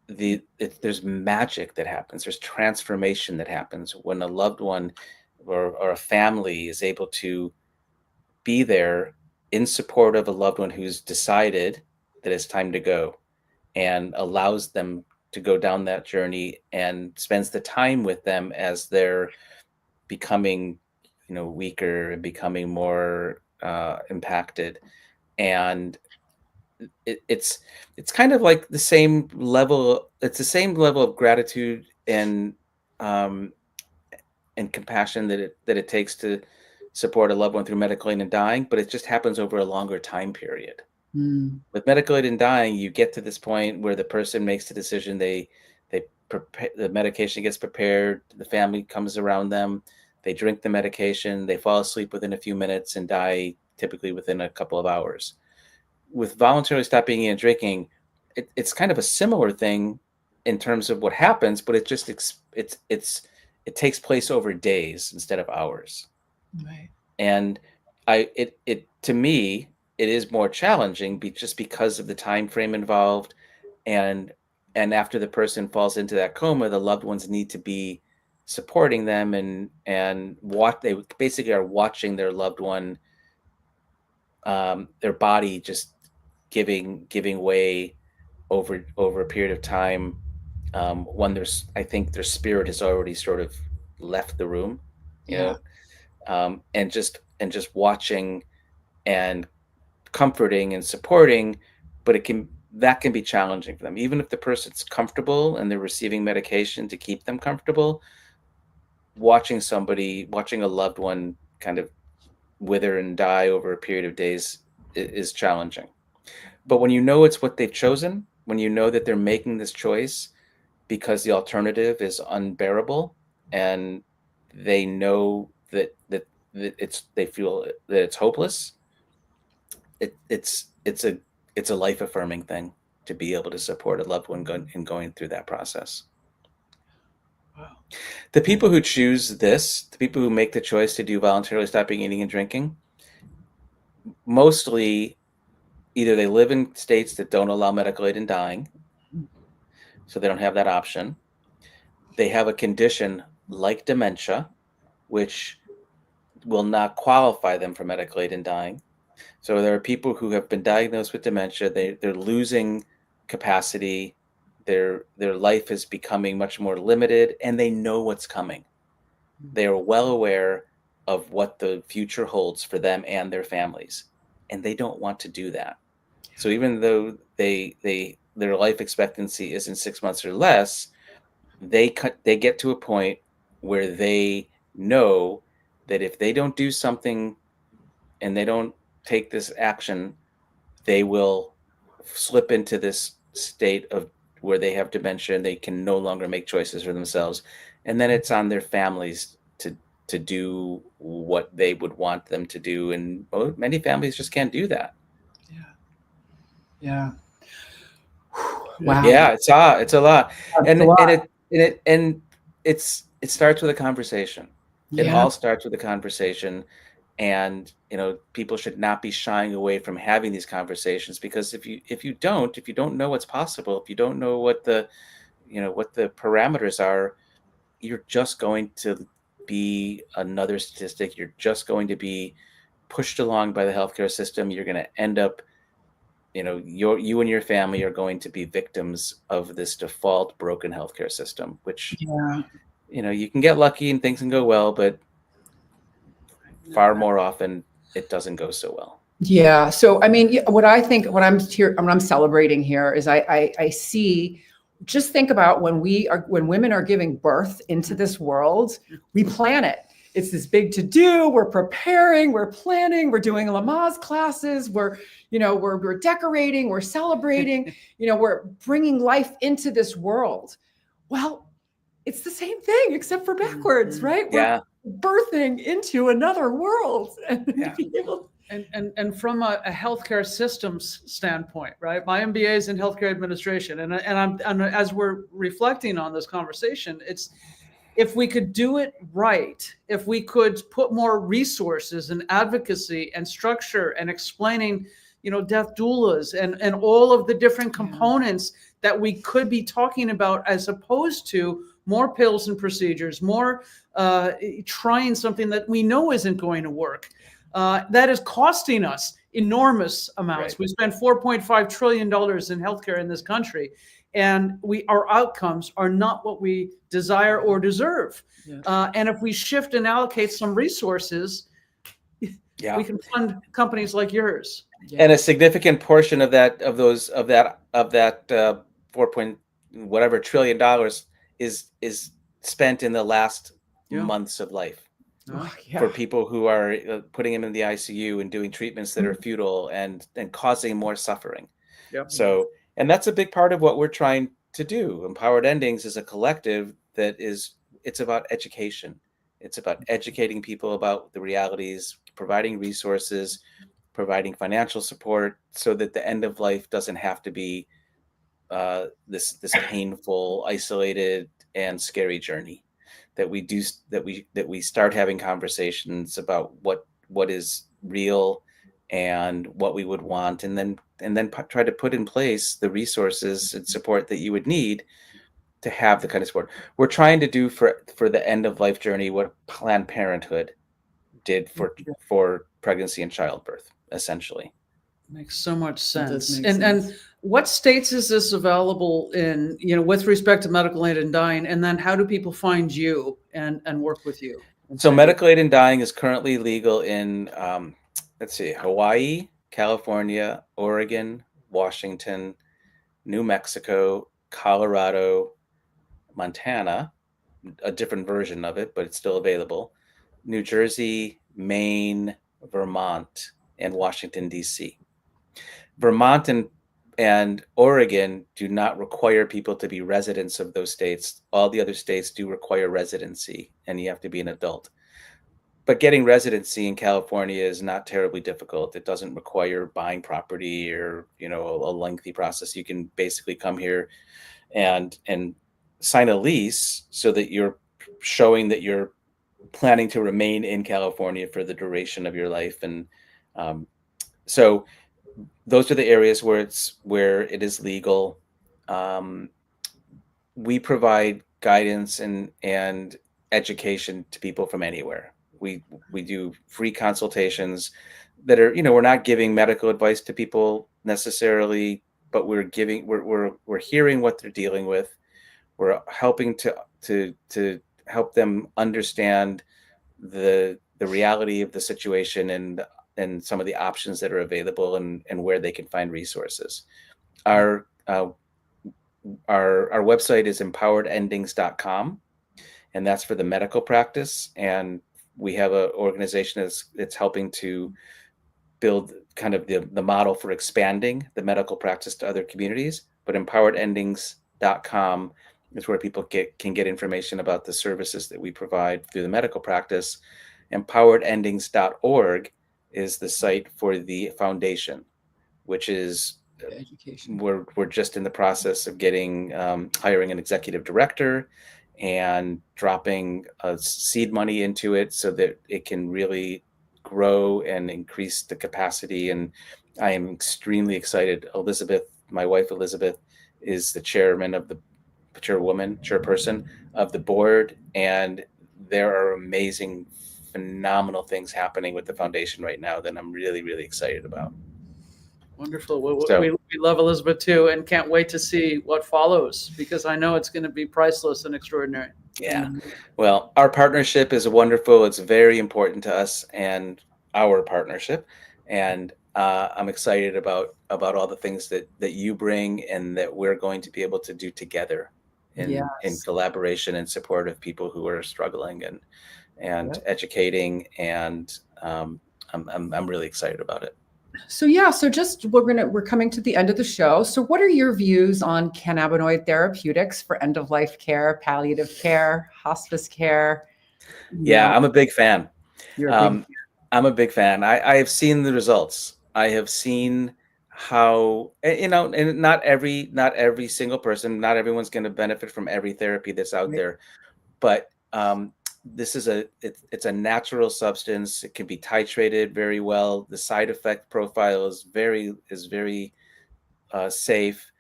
there's magic that happens. There's transformation that happens when a loved one or a family is able to be there in support of a loved one who's decided that it's time to go, and allows them to go down that journey and spends the time with them as they're becoming weaker and becoming more impacted. And it's kind of like the same level. It's the same level of gratitude um, and compassion that it takes to support a loved one through medical aid and dying, but it just happens over a longer time period. With medical aid and dying, you get to this point where the person makes the decision. They prepare, the medication gets prepared, the family comes around them, they drink the medication, they fall asleep within a few minutes and die typically within a couple of hours. With voluntarily stopping eating and drinking, it's kind of a similar thing in terms of what happens, but it takes place over days instead of hours. Right. And to me, it is more challenging just because of the time frame involved, and after the person falls into that coma, the loved ones need to be supporting them, and they basically are watching their loved one, their body just giving way over a period of time, when I think their spirit has already sort of left the room, Yeah. and just watching and comforting and supporting, but that can be challenging for them. Even if the person's comfortable and they're receiving medication to keep them comfortable, watching a loved one kind of wither and die over a period of days is challenging. But when you know it's what they've chosen, when you know that they're making this choice because the alternative is unbearable, and they know that they feel that it's hopeless, it's a life affirming thing to be able to support a loved one going through that process. Wow. The people who choose this, the people who make the choice to do voluntarily stopping eating and drinking, mostly either they live in states that don't allow medical aid in dying, so they don't have that option. They have a condition like dementia, which will not qualify them for medical aid in dying. So there are people who have been diagnosed with dementia. They're losing capacity. Their life is becoming much more limited, and they know what's coming. They are well aware of what the future holds for them and their families, and they don't want to do that. So even though their life expectancy is in 6 months or less, they get to a point where they know that if they don't do something and they don't take this action, they will slip into this state of where they have dementia and they can no longer make choices for themselves. And then it's on their families to do what they would want them to do. And many families just can't do that. Yeah. Wow. Yeah, it's a lot. That's And a lot. it starts with a conversation. It Yeah. all starts with a conversation. And people should not be shying away from having these conversations, because if you don't know what's possible, if you don't know what the parameters are, you're just going to be another statistic. You're just going to be pushed along by the healthcare system. You're going to end up, you and your family are going to be victims of this default broken healthcare system, which, Yeah. you can get lucky and things can go well, but far more often it doesn't go so well. Yeah. So, I mean, what I'm celebrating here is I see, just think about when women are giving birth into this world, we plan it. It's this big to do. We're preparing, we're planning, we're doing Lamaze classes. We're decorating, we're celebrating, we're bringing life into this world. Well, it's the same thing, except for backwards, right? Yeah. We're birthing into another world. And from a healthcare systems standpoint, right? My MBA is in healthcare administration, and as we're reflecting on this conversation, it's, if we could do it right, if we could put more resources and advocacy and structure and explaining, death doulas and all of the different components that we could be talking about, as opposed to more pills and procedures, more trying something that we know isn't going to work. That is costing us enormous amounts. Right. We spend $4.5 trillion in healthcare in this country, and our outcomes are not what we desire or deserve. Yeah. And if we shift and allocate some resources, we can fund companies like yours. Yeah. And a significant portion of that 4 trillion is spent in the last months of life. For people who are putting them in the ICU and doing treatments that are futile and causing more suffering. Yep. So, and that's a big part of what we're trying to do. Empowered Endings is a collective it's about education. It's about educating people about the realities, providing resources, providing financial support, so that the end of life doesn't have to be this painful, isolated, and scary journey. That we start having conversations about what is real and what we would want, and then try to put in place the resources and support that you would need to have the kind of support. We're trying to do for the end of life journey what Planned Parenthood did for pregnancy and childbirth, essentially. Makes so much sense. And what states is this available in, with respect to medical aid in dying? And then how do people find you and work with you? So medical aid in dying is currently legal in, Hawaii, California, Oregon, Washington, New Mexico, Colorado, Montana, a different version of it, but it's still available, New Jersey, Maine, Vermont, and Washington, D.C. Vermont and Oregon do not require people to be residents of those states. All the other states do require residency, and you have to be an adult. But getting residency in California is not terribly difficult. It doesn't require buying property or, a lengthy process. You can basically come here and sign a lease so that you're showing that you're planning to remain in California for the duration of your life. And so those are the areas where it is legal. We provide guidance and education to people from anywhere. We do free consultations that are, we're not giving medical advice to people necessarily, but we're hearing what they're dealing with. We're helping to help them understand the reality of the situation and some of the options that are available and where they can find resources. Our website is empoweredendings.com, and that's for the medical practice. And we have an organization that's helping to build kind of the model for expanding the medical practice to other communities. But empoweredendings.com is where people can get information about the services that we provide through the medical practice. Empoweredendings.org is the site for the foundation, which is education. We're just in the process of hiring an executive director and dropping seed money into it so that it can really grow and increase the capacity. And I am extremely excited. My wife Elizabeth, is the chairperson of the board, and there are amazing, phenomenal things happening with the foundation right now that I'm really, really excited about. Wonderful. We love Elizabeth too, and can't wait to see what follows, because I know it's going to be priceless and extraordinary. Yeah. Well, our partnership is wonderful. It's very important to us and our partnership. And I'm excited about all the things that you bring and that we're going to be able to do together in collaboration and support of people who are struggling and educating. And I'm really excited about it. So we're coming to the end of the show. So what are your views on cannabinoid therapeutics for end of life care, palliative care, hospice care? Yeah, I'm a big fan. You're a big fan. I'm a big fan. I have seen the results. I have seen how, and not every single person, not everyone's going to benefit from every therapy that's out there, but this is it's a natural substance. It can be titrated very well. The side effect profile is very safe.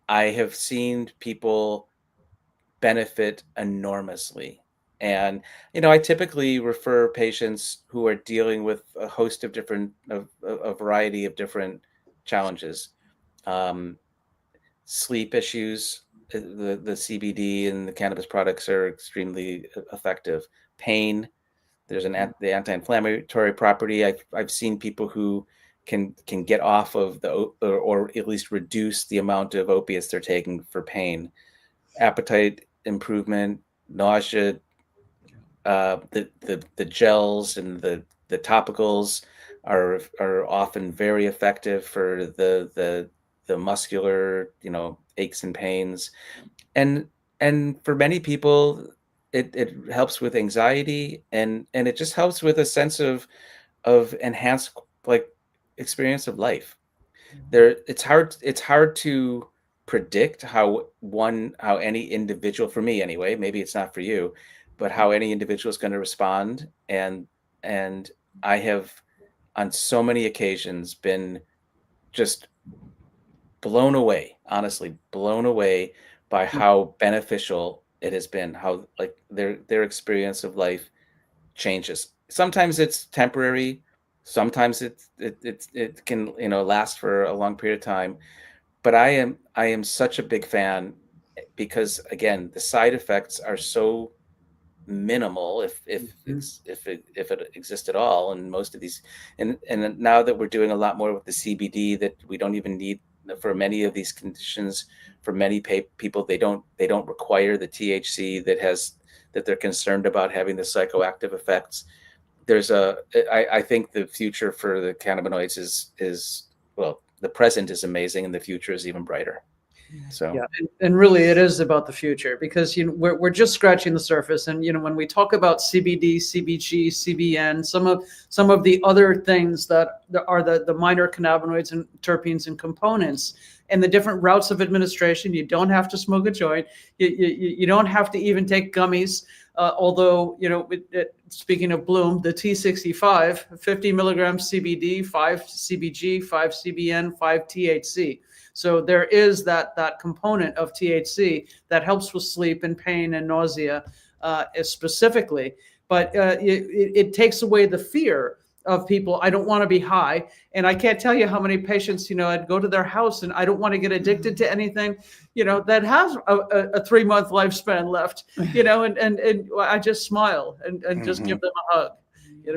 I have seen people benefit enormously. And, I typically refer patients who are dealing with a host of a variety of different challenges. Sleep issues, the CBD and the cannabis products are extremely effective. Pain, there's the anti-inflammatory property. I've seen people who can get off of or at least reduce the amount of opiates they're taking for pain. Appetite improvement, nausea, the gels and the topicals are often very effective for the muscular, aches and pains, and for many people it helps with anxiety, and it just helps with a sense of enhanced experience of life. It's hard to predict how any individual, for me anyway, maybe it's not for you, but how any individual is going to respond. And I have on so many occasions been just blown away, honestly blown away by how beneficial it has been, how their experience of life changes. Sometimes it's temporary, sometimes it can last for a long period of time. But I am such a big fan because, again, the side effects are so minimal, if it exists at all, and most of these, and now that we're doing a lot more with the CBD, that we don't even need for many of these conditions. For many people, they don't require the THC that they're concerned about having the psychoactive effects. I think the future for the cannabinoids is well, the present is amazing and the future is even brighter. So and really it is about the future, because we're just scratching the surface. And when we talk about CBD, CBG, CBN, some of the other things that are the minor cannabinoids and terpenes and components, and the different routes of administration. You don't have to smoke a joint. You don't have to even take gummies. Although, speaking of Bloom, the T65, 50 milligrams CBD, 5 CBG, 5 CBN, 5 THC. So there is that component of THC that helps with sleep and pain and nausea specifically. But it takes away the fear of people. I don't want to be high. And I can't tell you how many patients, I'd go to their house and I don't want to get addicted to anything, that has a 3-month lifespan left, and I just smile and just give them a hug,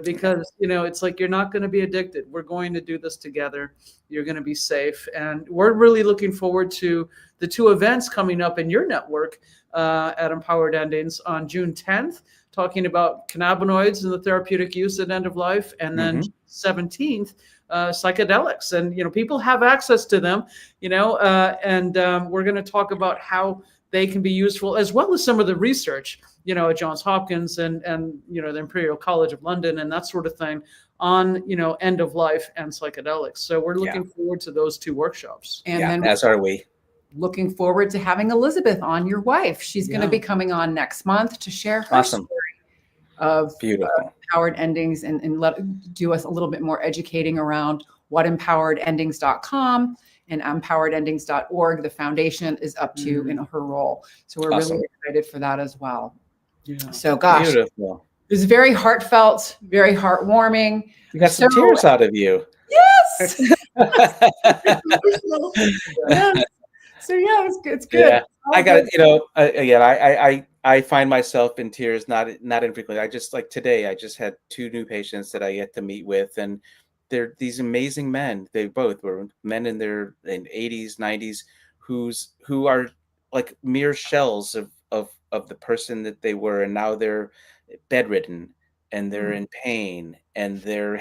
because, it's like, you're not going to be addicted. We're going to do this together. You're going to be safe. And we're really looking forward to the 2 events coming up in your network at Empowered Endings on June 10th, talking about cannabinoids and the therapeutic use at end of life, and then 17th, psychedelics. And people have access to them, and we're going to talk about how they can be useful, as well as some of the research, at Johns Hopkins and the Imperial College of London and that sort of thing on end of life and psychedelics. So we're looking forward to those 2 workshops. And yeah, then as are we. Looking forward to having Elizabeth on, your wife. She's going to be coming on next month to share her story of Beautiful. empowered endings and do us a little bit more educating around what empoweredendings.com and empoweredendings.org, the foundation, is up to in her role. So we're really excited for that as well. Yeah. So gosh, beautiful. It was very heartfelt, very heartwarming. We got some tears out of you. Yes. Yes. So yeah, it's good. Yeah. I got it. Again, I find myself in tears, not infrequently. I just, like today, I just had 2 new patients that I get to meet with, and they're these amazing men. They both were men in their 80s, 90s, who are like mere shells of the person that they were, and now they're bedridden and they're in pain and they're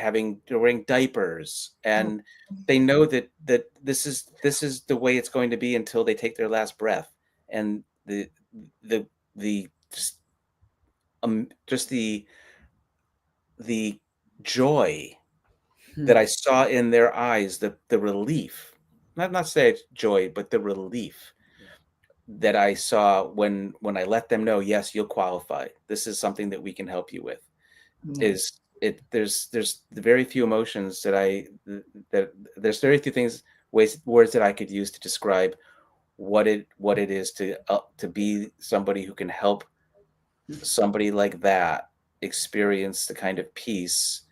wearing diapers, and they know that this is the way it's going to be until they take their last breath. And just the joy that I saw in their eyes, the relief, not say it's joy, but the relief that I saw when I let them know, yes, you'll qualify. This is something that we can help you with. There's very few emotions there's very few words that I could use to describe what it is to be somebody who can help somebody like that experience the kind of peace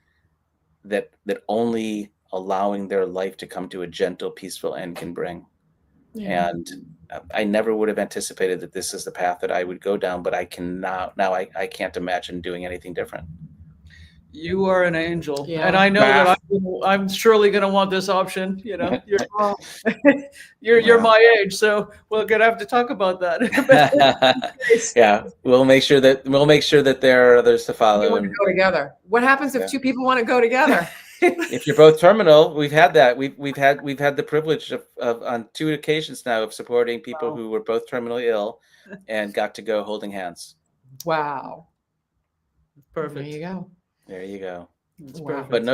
that only allowing their life to come to a gentle, peaceful end can bring. Yeah. And I never would have anticipated that this is the path that I would go down, but I can now I can't imagine doing anything different. You are an angel, and I know that I'm surely going to want this option. You're my age, so we're going to have to talk about that. Yeah, we'll make sure that there are others to follow. You want to go together. What happens if 2 people want to go together? If you're both terminal, we've had that. We've had the privilege of on 2 occasions now of supporting people who were both terminally ill and got to go holding hands. Wow. Perfect. There you go. There you go. Wow. But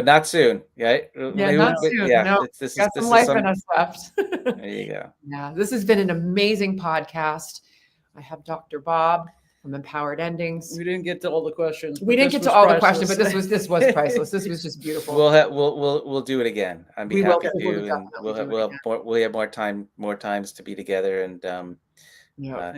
not soon. Right? Yeah, not soon. Yeah, no. Got some life in us left. There you go. Yeah, this has been an amazing podcast. I have Dr. Bob from Empowered Endings. We didn't get to all the questions. We didn't get to all the questions, but this was priceless. This was just beautiful. We'll do it again. I'd be happy to, and we'll have more times to be together. And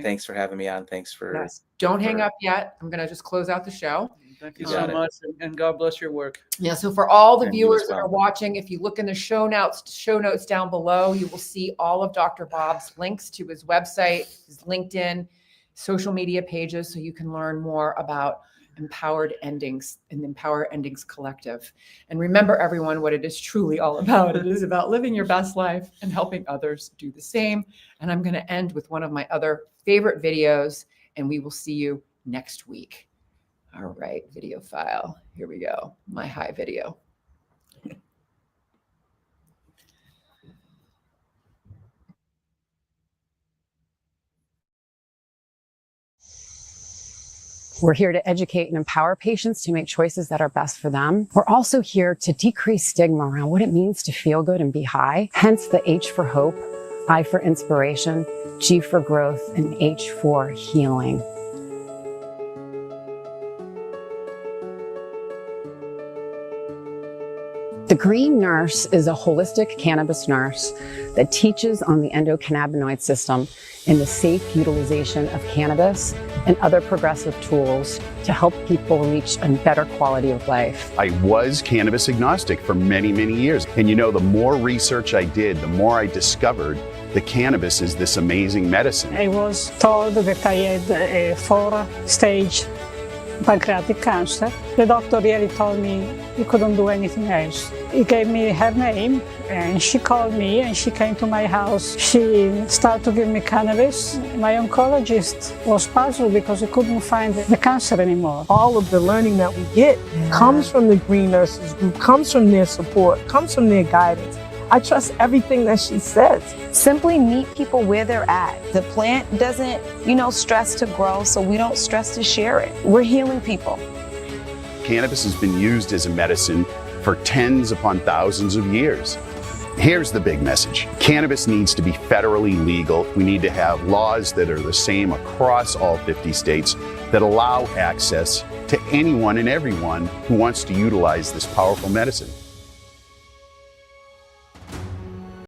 thanks for having me on. Thanks for Don't hang up yet. I'm gonna just close out the show. Thank you so much, and God bless your work. Yeah. So for all the viewers that are watching, if you look in the show notes down below, you will see all of Dr. Bob's links to his website, his LinkedIn, social media pages, so you can learn more about Empowered Endings and the Empowered Endings Collective. And remember, everyone, what it is truly all about. It is about living your best life and helping others do the same. And I'm going to end with one of my other favorite videos, and we will see you next week. All right, video file. Here we go. My high video. We're here to educate and empower patients to make choices that are best for them. We're also here to decrease stigma around what it means to feel good and be high. Hence the H for hope, I for inspiration, G for growth, and H for healing. The Green Nurse is a holistic cannabis nurse that teaches on the endocannabinoid system and the safe utilization of cannabis and other progressive tools to help people reach a better quality of life. I was cannabis agnostic for many, many years. And you know, the more research I did, the more I discovered the cannabis is this amazing medicine. I was told that I had a 4-stage pancreatic cancer. The doctor really told me he couldn't do anything else. He gave me her name and she called me and she came to my house. She started to give me cannabis. My oncologist was puzzled because he couldn't find the cancer anymore. All of the learning that we get comes from the Green Nurses Group, comes from their support, comes from their guidance. I trust everything that she says. Simply meet people where they're at. The plant doesn't, stress to grow, so we don't stress to share it. We're healing people. Cannabis has been used as a medicine for tens upon thousands of years. Here's the big message. Cannabis needs to be federally legal. We need to have laws that are the same across all 50 states that allow access to anyone and everyone who wants to utilize this powerful medicine.